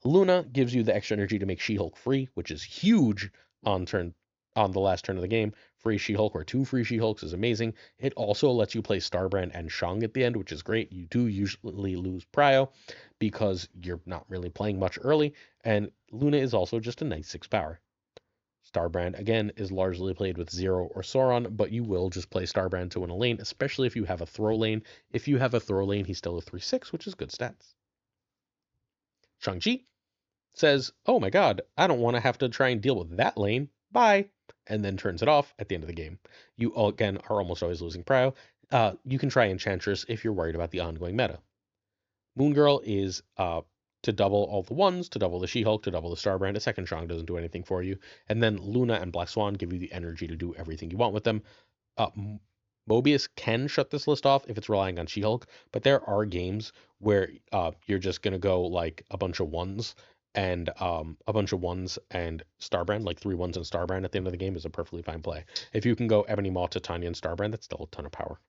Luna gives you the extra energy to make She-Hulk free, which is huge on the last turn of the game. Free She-Hulk or 2 free She-Hulks is amazing. It also lets you play Starbrand and Shang at the end, which is great. You do usually lose Prio because you're not really playing much early, and Luna is also just a nice 6 power. Starbrand, again, is largely played with Zero or Sauron, but you will just play Starbrand to win a lane, especially if you have a throw lane. If you have a throw lane, he's still a 3/6, which is good stats. Shang-Chi says, oh my god, I don't want to have to try and deal with that lane. Bye. And then turns it off at the end of the game. You, again, are almost always losing prio. You can try Enchantress if you're worried about the ongoing meta. Moon Girl is to double all the ones, to double the She-Hulk, to double the Starbrand. A second Strong doesn't do anything for you. And then Luna and Black Swan give you the energy to do everything you want with them. Mobius can shut this list off if it's relying on She-Hulk, but there are games where you're just gonna go like a bunch of ones and Starbrand, like 3 ones and Starbrand at the end of the game is a perfectly fine play. If you can go Ebony Maw, Titania, and Starbrand, that's still a ton of power.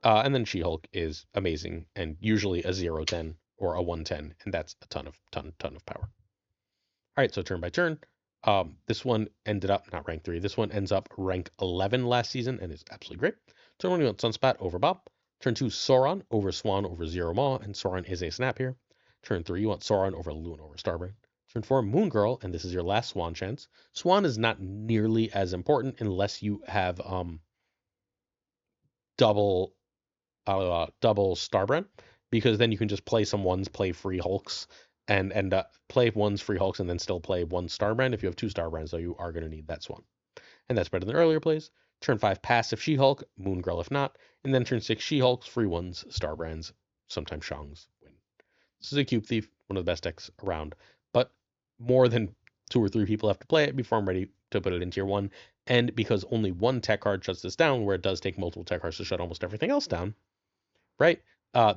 And then She-Hulk is amazing and usually a 0/10 or a 1/10, and that's a ton of power. All right, so turn by turn. This one ended up not rank 3. This one ends up rank 11 last season and is absolutely great. Turn 1, you want Sunspot over Bob. Turn 2, Sauron over Swan over Zero Maw, and Sauron is a snap here. Turn 3, you want Sauron over Luna over Starbrand. Turn 4, Moon Girl, and this is your last Swan chance. Swan is not nearly as important unless you have double Starbrand, because then you can just play some ones, play free Hulks, and end up play ones free Hulks and then still play one Starbrand. If you have 2 Starbrands, though, you are going to need that Swan. And that's better than earlier plays. Turn 5, passive She-Hulk, Moon Girl if not. And then turn 6, She-Hulks, free ones, Starbrands, sometimes Shangs win. This is a Cube Thief, one of the best decks around. But more than 2 or 3 people have to play it before I'm ready to put it in tier 1. And because only one tech card shuts this down, where it does take multiple tech cards to shut almost everything else down, right?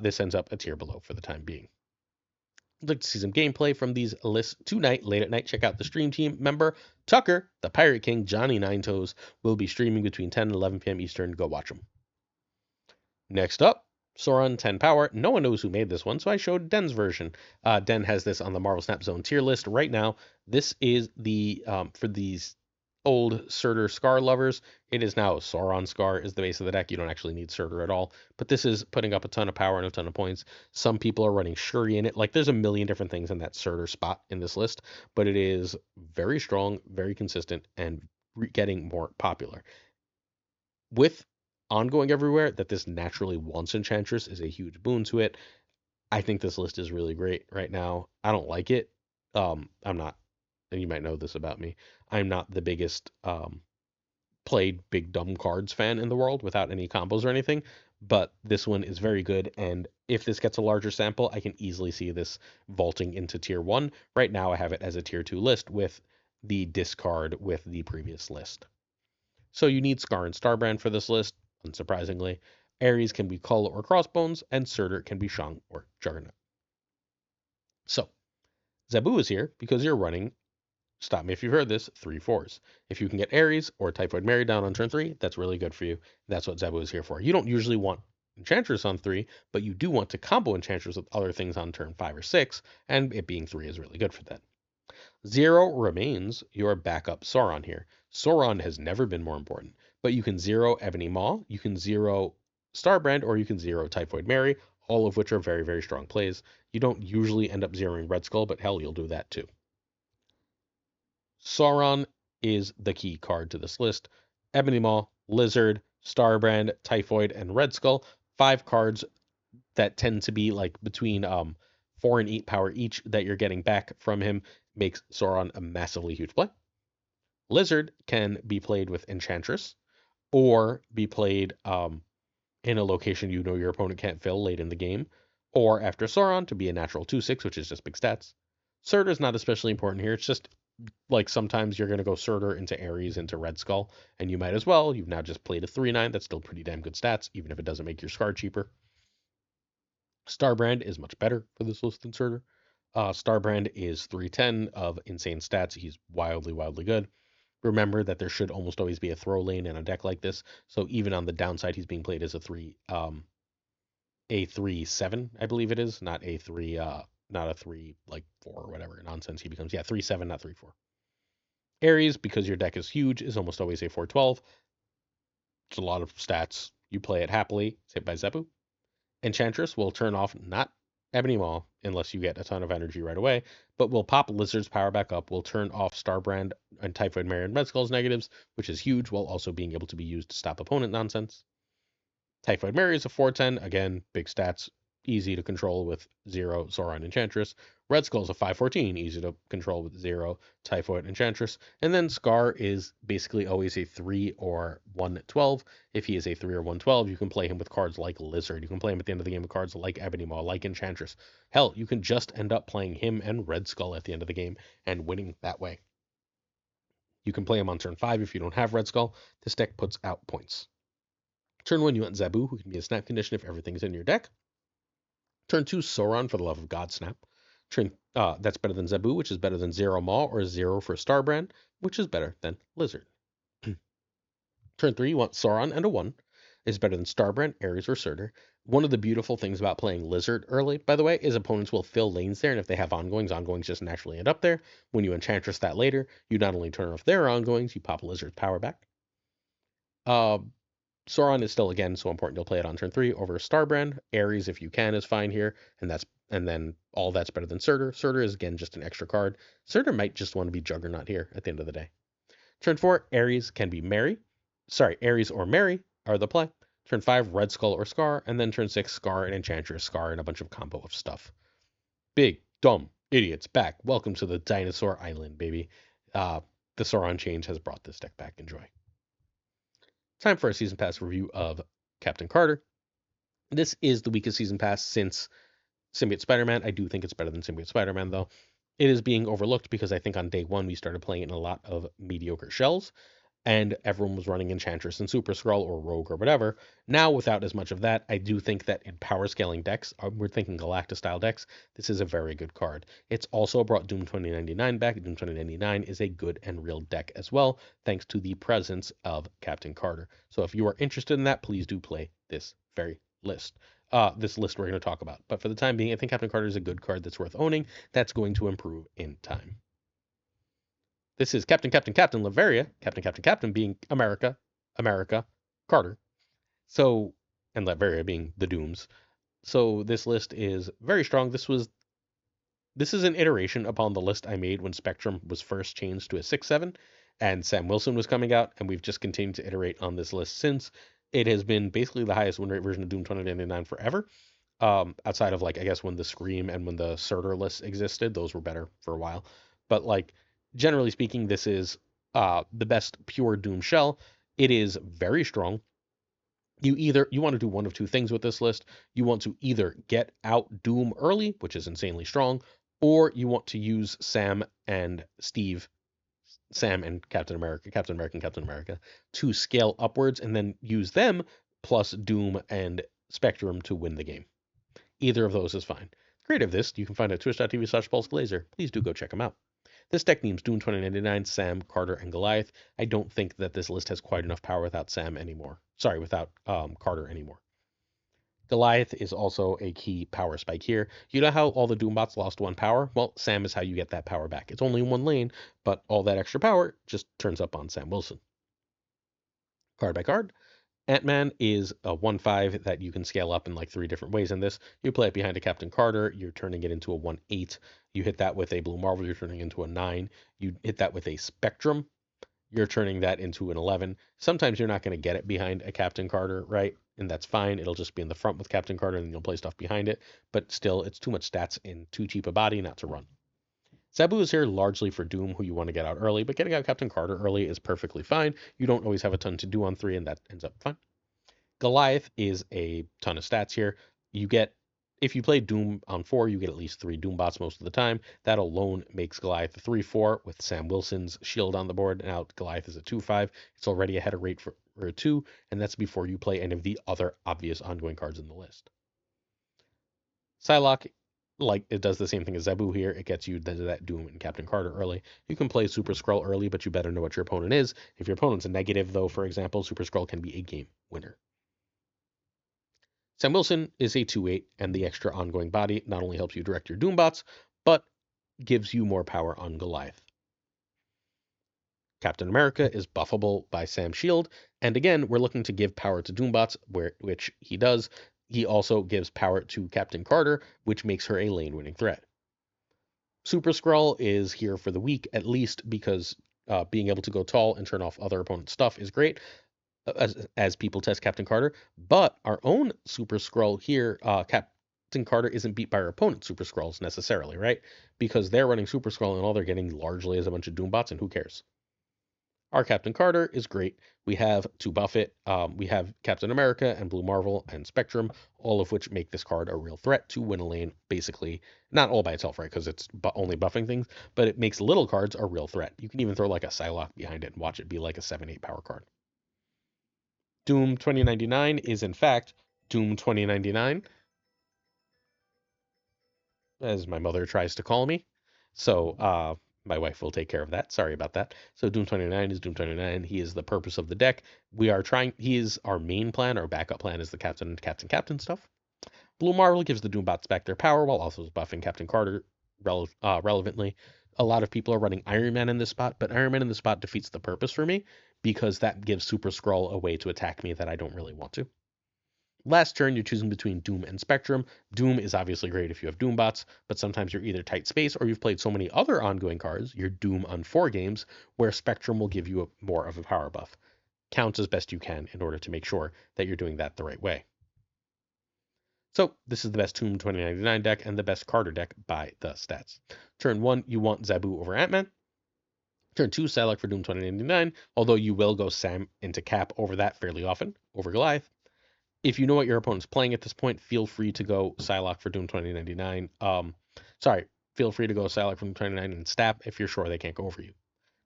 This ends up a tier below for the time being. I'd like to see some gameplay from these lists tonight, late at night. Check out the stream team member, Tucker, the Pirate King, Johnny Nine Toes, will be streaming between 10 and 11 p.m. Eastern. Go watch them. Next up, Sauron 10 power. No one knows who made this one, so I showed Den's version. Den has this on the Marvel Snap Zone tier list right now. This is the, for these old Surtur Scar lovers, it is now Sauron Scar is the base of the deck. You don't actually need Surtur at all, but this is putting up a ton of power and a ton of points. Some people are running Shuri in it. Like, there's a million different things in that Surtur spot in this list, but it is very strong, very consistent, and getting more popular. With ongoing everywhere, that this naturally wants Enchantress is a huge boon to it. I think this list is really great right now. I don't like it. I'm not, and you might know this about me, I'm not the biggest played big dumb cards fan in the world without any combos or anything, but this one is very good, and if this gets a larger sample, I can easily see this vaulting into tier 1. Right now I have it as a tier 2 list with the discard with the previous list. So you need Scar and Starbrand for this list, unsurprisingly. Ares can be Kull or Crossbones, and Surtur can be Shang or Juggernaut. So, Zabu is here because you're running, stop me if you've heard this, 3/4s. If you can get Ares or Typhoid Mary down on turn 3, that's really good for you. That's what Zabu is here for. You don't usually want Enchantress on 3, but you do want to combo Enchantress with other things on turn 5 or 6, and it being 3 is really good for that. 0 remains your backup Sauron here. Sauron has never been more important, but you can 0 Ebony Maw, you can 0 Starbrand, or you can 0 Typhoid Mary, all of which are very, very strong plays. You don't usually end up zeroing Red Skull, but hell, you'll do that too. Sauron is the key card to this list. Ebony Maw, Lizard, Starbrand, Typhoid, and Red Skull. 5 cards that tend to be like between 4 and 8 power each that you're getting back from him makes Sauron a massively huge play. Lizard can be played with Enchantress or be played in a location you know your opponent can't fill late in the game, or after Sauron to be a natural 2/6, which is just big stats. Surtur is not especially important here. It's just like sometimes you're going to go Surtur into Ares into Red Skull, and you might as well. You've now just played a 3/9. That's still pretty damn good stats, even if it doesn't make your Scar cheaper. Starbrand is much better for this list than Surtur. Starbrand is 3/10 of insane stats. He's wildly, wildly good. Remember that there should almost always be a throw lane in a deck like this. So even on the downside, he's being played as a 3/7, I believe it is, not a 3, not a 3 like 4 or whatever nonsense he becomes. Yeah, 3/7, not 3/4. Ares, because your deck is huge, is almost always a 4/12. It's a lot of stats. You play it happily. It's hit by Zepu. Enchantress will turn off not Ebony Maw, unless you get a ton of energy right away, but we'll pop Lizard's power back up. We'll turn off Starbrand and Typhoid Mary and Red Skull's negatives, which is huge, while also being able to be used to stop opponent nonsense. Typhoid Mary is a 4/10. Again, big stats, easy to control with 0 Sauron Enchantress. Red Skull is a 5/14, easy to control with 0 Typhoid Enchantress. And then Scar is basically always a 3 or 1/12. If he is a 3 or 1/12, you can play him with cards like Lizard. You can play him at the end of the game with cards like Ebony Maw, like Enchantress. Hell, you can just end up playing him and Red Skull at the end of the game and winning that way. You can play him on turn 5 if you don't have Red Skull. This deck puts out points. Turn 1, you want Zabu, who can be a snap condition if everything's in your deck. Turn 2, Sauron, for the love of God, snap. That's better than Zabu, which is better than 0 Maw, or 0 for Starbrand, which is better than Lizard. Turn 3, you want Sauron and a 1. Is better than Starbrand, Ares, or Surtur. One of the beautiful things about playing Lizard early, by the way, is opponents will fill lanes there, and if they have ongoings just naturally end up there. When you Enchantress that later, you not only turn off their ongoings, you pop Lizard's power back. Sauron is still, again, so important you'll play it on turn 3 over Starbrand. Ares, if you can, is fine here, and then all that's better than Surtur. Surtur is, again, just an extra card. Surtur might just want to be Juggernaut here at the end of the day. Turn 4, Ares can be Ares or Mary are the play. Turn 5, Red Skull or Scar, and then turn 6, Scar and Enchantress, Scar and a bunch of combo of stuff. Big, dumb, idiots, back. Welcome to the Dinosaur Island, baby. The Sauron change has brought this deck back. Enjoy. Time for a Season Pass review of Captain Carter. This is the weakest Season Pass since Symbiote Spider-Man. I do think it's better than Symbiote Spider-Man, though. It is being overlooked because I think on day 1 we started playing it in a lot of mediocre shells, and everyone was running Enchantress and Super Skrull or Rogue or whatever. Now, without as much of that, I do think that in power scaling decks, we're thinking Galactus-style decks, this is a very good card. It's also brought Doom 2099 back. Doom 2099 is a good and real deck as well, thanks to the presence of Captain Carter. So if you are interested in that, please do play this very list. This list we're going to talk about. But for the time being, I think Captain Carter is a good card that's worth owning. That's going to improve in time. This is Captain Latveria, Captain being America, Carter. So, and Latveria being the Dooms. So this list is very strong. This is an iteration upon the list I made when Spectrum was first changed to a 6/7 and Sam Wilson was coming out, and we've just continued to iterate on this list since. It has been basically the highest win rate version of Doom 2099 forever. Outside of, like, I guess when the Scream and when the Surtur list existed, those were better for a while. But, like, generally speaking, this is the best pure Doom shell. It is very strong. You want to do one of two things with this list. You want to either get out Doom early, which is insanely strong, or you want to use Sam and Captain America to scale upwards and then use them plus Doom and Spectrum to win the game. Either of those is fine. Creative this you can find at twitch.tv/PulseGlazer. Please do go check them out. This deck names Doom 2099, Sam, Carter, and Goliath. I don't think that this list has quite enough power without Carter anymore. Goliath is also a key power spike here. You know how all the Doombots lost 1 power? Well, Sam is how you get that power back. It's only in 1 lane, but all that extra power just turns up on Sam Wilson. Card by card. Ant-Man is a 1/5 that you can scale up in like 3 different ways in this. You play it behind a Captain Carter, you're turning it into a 1/8. You hit that with a Blue Marvel, you're turning it into a 9. You hit that with a Spectrum, you're turning that into an 11. Sometimes you're not going to get it behind a Captain Carter, right? And that's fine. It'll just be in the front with Captain Carter, and then you'll play stuff behind it. But still, it's too much stats in too cheap a body not to run. Zabu is here largely for Doom, who you want to get out early, but getting out Captain Carter early is perfectly fine. You don't always have a ton to do on 3, and that ends up fine. Goliath is a ton of stats here. If you play Doom on 4, you get at least 3 Doombots most of the time. That alone makes Goliath a 3/4 with Sam Wilson's shield on the board. Now Goliath is a 2/5. It's already ahead of rate for a 2, and that's before you play any of the other obvious ongoing cards in the list. Psylocke, like, it does the same thing as Zabu here. It gets you that Doom and Captain Carter early. You can play Super Skrull early, but you better know what your opponent is. If your opponent's a negative, though, for example, Super Skrull can be a game winner. Sam Wilson is a 2/8, and the extra ongoing body not only helps you direct your Doombots, but gives you more power on Goliath. Captain America is buffable by Sam's shield, and again, we're looking to give power to Doombots, which he does. He also gives power to Captain Carter, which makes her a lane-winning threat. Super Skrull is here for the week, at least because being able to go tall and turn off other opponents' stuff is great as people test Captain Carter. But our own Super Skrull here, Captain Carter isn't beat by her opponent's Super Skrulls necessarily, right? Because they're running Super Skrull and all they're getting largely is a bunch of Doombots, and who cares? Our Captain Carter is great. We have to buff it. We have Captain America and Blue Marvel and Spectrum, all of which make this card a real threat to win a lane, basically. Not all by itself, right? Because it's only buffing things, but it makes little cards a real threat. You can even throw like a Psylocke behind it and watch it be like a 7-8 power card. Doom 2099 is in fact Doom 2099, as my mother tries to call me. So my wife will take care of that. Sorry about that. So Doom 29 is Doom 29. He is the purpose of the deck. He is our main plan. Our backup plan is the Captain stuff. Blue Marvel gives the Doombots back their power while also buffing Captain Carter relevantly. A lot of people are running Iron Man in this spot, but Iron Man in this spot defeats the purpose for me because that gives Super Skrull a way to attack me that I don't really want to. Last turn, you're choosing between Doom and Spectrum. Doom is obviously great if you have Doombots, but sometimes you're either tight space or you've played so many other ongoing cards, you're Doom on 4 games, where Spectrum will give you more of a power buff. Count as best you can in order to make sure that you're doing that the right way. So this is the best Doom 2099 deck and the best Carter deck by the stats. Turn 1, you want Zabu over Ant-Man. Turn 2, Psylocke for Doom 2099, although you will go Sam into Cap over that fairly often, over Goliath. If you know what your opponent's playing at this point, feel free to go Psylocke for Doom 2099. Feel free to go Psylocke for Doom 2099 and Snap if you're sure they can't go over you.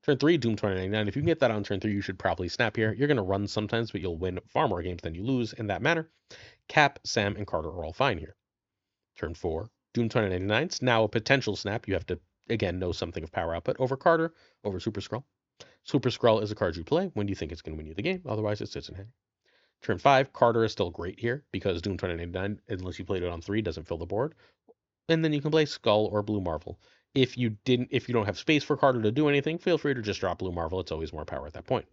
Turn 3, Doom 2099. If you can get that on turn 3, you should probably Snap here. You're going to run sometimes, but you'll win far more games than you lose in that manner. Cap, Sam, and Carter are all fine here. Turn 4, Doom 2099. It's now a potential Snap. You have to, again, know something of power output over Carter, over Super Skrull. Super Skrull is a card you play when you think it's going to win you the game. Otherwise, it sits in hand. Turn 5, Carter is still great here because Doom 2099, unless you played it on 3, doesn't fill the board. And then you can play Skull or Blue Marvel. If you don't have space for Carter to do anything, feel free to just drop Blue Marvel. It's always more power at that point.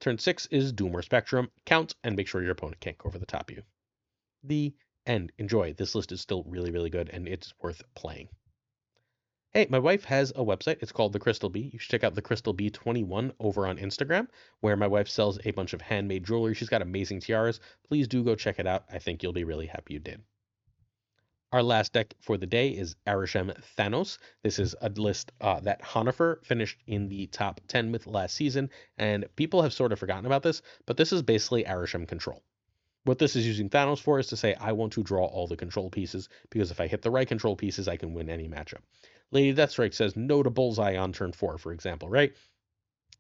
Turn 6 is Doom or Spectrum. Count and make sure your opponent can't go over the top of you. The end. Enjoy. This list is still really, really good and it's worth playing. Hey, my wife has a website. It's called The Crystal Bee. You should check out The Crystal Bee 21 over on Instagram, where my wife sells a bunch of handmade jewelry. She's got amazing tiaras. Please do go check it out. I think you'll be really happy you did. Our last deck for the day is Arishem Thanos. This is a list that Honifer finished in the top 10 with last season, and people have sort of forgotten about this, but this is basically Arishem control. What this is using Thanos for is to say, I want to draw all the control pieces, because if I hit the right control pieces, I can win any matchup. Lady Deathstrike says no to Bullseye on turn 4, for example, right?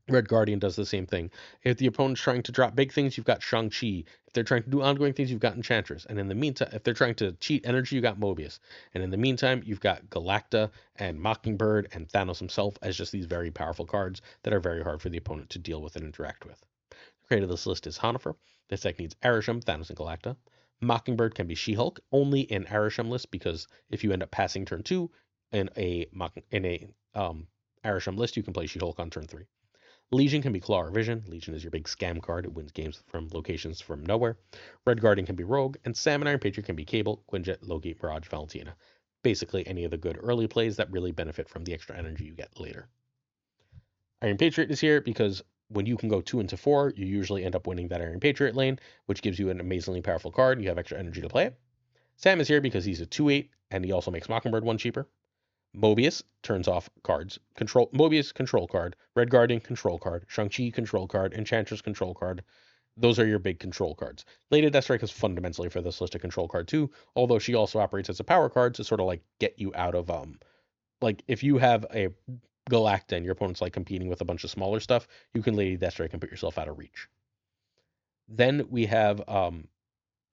Red Guardian does the same thing. If the opponent's trying to drop big things, you've got Shang-Chi. If they're trying to do ongoing things, you've got Enchantress. And in the meantime, if they're trying to cheat energy, you've got Mobius. And in the meantime, you've got Galacta and Mockingbird and Thanos himself as just these very powerful cards that are very hard for the opponent to deal with and interact with. The creator of this list is Honifer. This deck needs Arishem, Thanos, and Galacta. Mockingbird can be She-Hulk only in Arishem list because if you end up passing turn 2 in a Arishem list, you can play She-Hulk on turn 3. Legion can be Claw or Vision. Legion is your big scam card. It wins games from locations from nowhere. Red Guardian can be Rogue, and Sam and Iron Patriot can be Cable, Quinjet, Loki, Mirage, Valentina. Basically any of the good early plays that really benefit from the extra energy you get later. Iron Patriot is here because when you can go 2 into 4, you usually end up winning that Iron Patriot lane, which gives you an amazingly powerful card, and you have extra energy to play it. Sam is here because he's a 2/8, and he also makes Mockingbird 1 cheaper. Mobius turns off cards. Mobius, control card. Red Guardian, control card. Shang-Chi, control card. Enchantress, control card. Those are your big control cards. Lady Deathstrike is fundamentally for this list a control card too, although she also operates as a power card to sort of like get you out of like if you have a Galacta and your opponent's like competing with a bunch of smaller stuff, you can Lady Deathstrike and put yourself out of reach. Then we have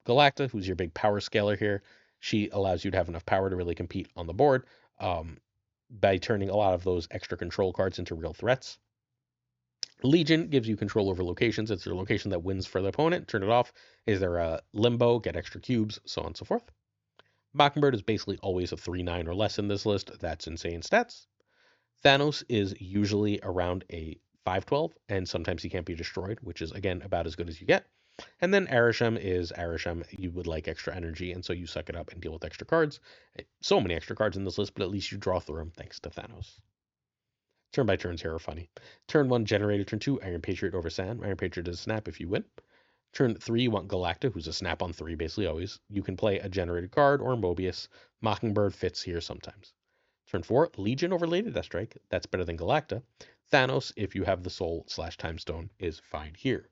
Galacta, who's your big power scaler here. She allows you to have enough power to really compete on the board by turning a lot of those extra control cards into real threats. Legion gives you control over locations. It's your location that wins for the opponent. Turn it off. Is there a limbo? Get extra cubes, so on and so forth. Mockingbird is basically always a 3/9 or less in this list. That's insane stats. Thanos is usually around a 5/12, and sometimes he can't be destroyed, which is, again, about as good as you get. And then Arishem is Arishem. You would like extra energy, and so you suck it up and deal with extra cards. So many extra cards in this list, but at least you draw through them thanks to Thanos. Turn by turns here are funny. Turn 1, Generator. Turn 2, Iron Patriot over Sand. Iron Patriot does a snap if you win. Turn 3, you want Galacta, who's a snap on 3 basically always. You can play a generated card or Mobius. Mockingbird fits here sometimes. Turn 4, Legion over Lady Deathstrike. That's better than Galacta. Thanos, if you have the Soul/Time Stone, is fine here.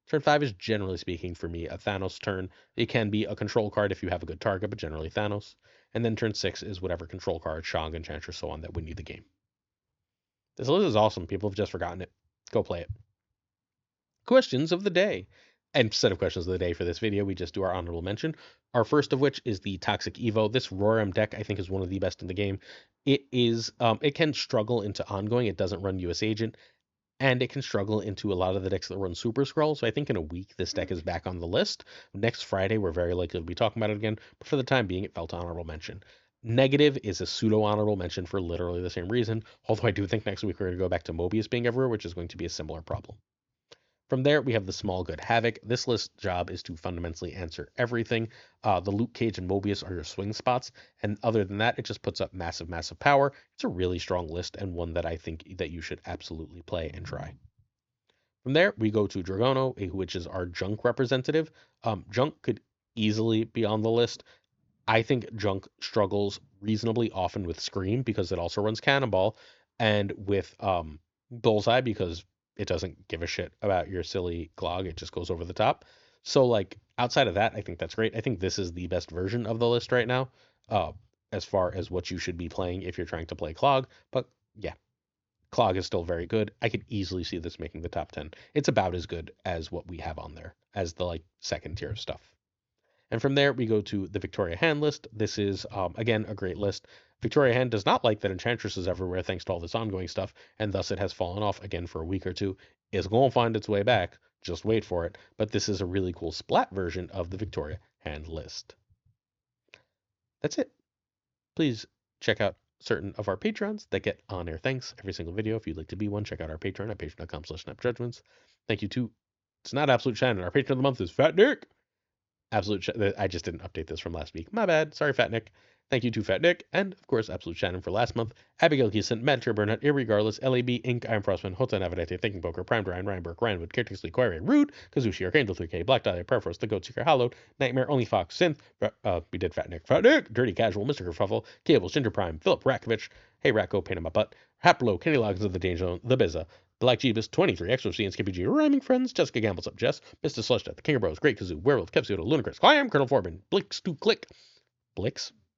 Turn 5 is generally speaking for me a Thanos turn. It can be a control card if you have a good target, but generally Thanos. And then turn 6 is whatever control card, Shang, Enchantress, so on, that win you the game. This list is awesome. People have just forgotten it. Go play it. Questions of the day. And set of questions of the day for this video, we just do our honorable mention. Our first of which is the Toxic Evo. This Roram deck, I think, is one of the best in the game. It is, it can struggle into ongoing. It doesn't run US Agent, and it can struggle into a lot of the decks that run Super Scroll. So I think in a week, this deck is back on the list. Next Friday, we're very likely to be talking about it again. But for the time being, it felt honorable mention. Negative is a pseudo honorable mention for literally the same reason. Although I do think next week we're going to go back to Mobius being everywhere, which is going to be a similar problem. From there, we have the Small Good Havoc. This list job is to fundamentally answer everything. The Luke Cage and Mobius are your swing spots, and other than that, it just puts up massive, massive power. It's a really strong list, and one that I think that you should absolutely play and try. From there, we go to Dragono, which is our Junk representative. Junk could easily be on the list. I think Junk struggles reasonably often with Scream because it also runs Cannonball, and with Bullseye because it doesn't give a shit about your silly clog. It just goes over the top. So like outside of that, I think that's great. I think this is the best version of the list right now, as far as what you should be playing if you're trying to play clog. But yeah, clog is still very good. I could easily see this making the top 10. It's about as good as what we have on there as the like second tier of stuff. And from there, we go to the Victoria Hand list. This is, again, a great list. Victoria Hand does not like that Enchantress is everywhere thanks to all this ongoing stuff, and thus it has fallen off again for a week or two. It's going to find its way back. Just wait for it. But this is a really cool splat version of the Victoria Hand list. That's it. Please check out certain of our Patrons that get on-air thanks every single video. If you'd like to be one, check out our Patreon at patreon.com/snapjudgments. Thank you to, it's not Absolute Shannon. Our patron of the month is Fat Nick. I just didn't update this from last week. My bad. Sorry, Fat Nick. Thank you to Fat Nick, and of course, Absolute Shannon for last month. Abigail Keeson, Matt Burnett, Irregardless, LAB, Inc., I'm Frostman, Hotan Avidate, Thinking Poker, Prime Ryan, Ryan Burke, Ryan Wood, Caretaker Query, Rude, Kazushi, Archangel 3K, Black Dahlia, Perforce, The Goat Seeker, Hallowed, Nightmare, Only Fox, Synth, we did Fat Nick, Dirty Casual, Mr. Kerfuffle, Cables, Ginger Prime, Philip Rakovich, Hey Racco, Pain in My Butt, Haplo, Kenny Loggins of the Danger Zone, The Bizza, Black Jeebus, 23, XOC and Skippy G, Rhyming Friends, Jessica Gamble's Up Jess, Mr. Slushdeath, The King of Bros, Great Kazoo, Werewolf, Kevsudo, Ludicrous, Clam, Colonel Forbin, Blicks to Click,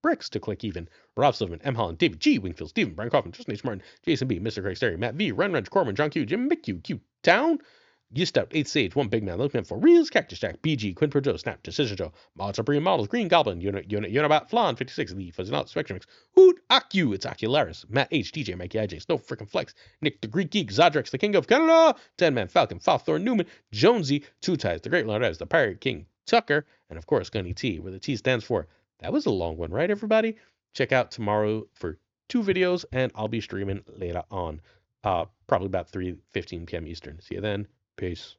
Bricks to click even, Rob Silverman, M. Holland, David G. Wingfield, Stephen, Brian Kaufman, Justin H. Martin, Jason B., Mr. Craig Sterry, Matt V., Ren Wrench, Corman, John Q., Jim McHugh, Q. Town, You Stout, 8th Sage, 1 Big Man, Look Man 4 Reels, Cactus Jack, BG, Quinn Pro Joe, Snap, Decision Joe, Mods Supreme Models, Green Goblin, Unibot, Flan, 56, Lee, Fuzzy Not, Spectrum Mix, Hoot, Aku, it's Ocularis, Matt H, DJ, Mikey IJ, Snow Frickin' Flex, Nick the Greek Geek, Zodrex, the King of Canada, 10 Man, Falcon, Falthorn, Newman, Jonesy, Two Ties, the Great Lordez, the Pirate King, Tucker, and of course, Gunny T, where the T stands for. That was a long one, right, everybody? Check out tomorrow for 2 videos, and I'll be streaming later on, probably about 3:15 p.m. Eastern. See you then. Peace.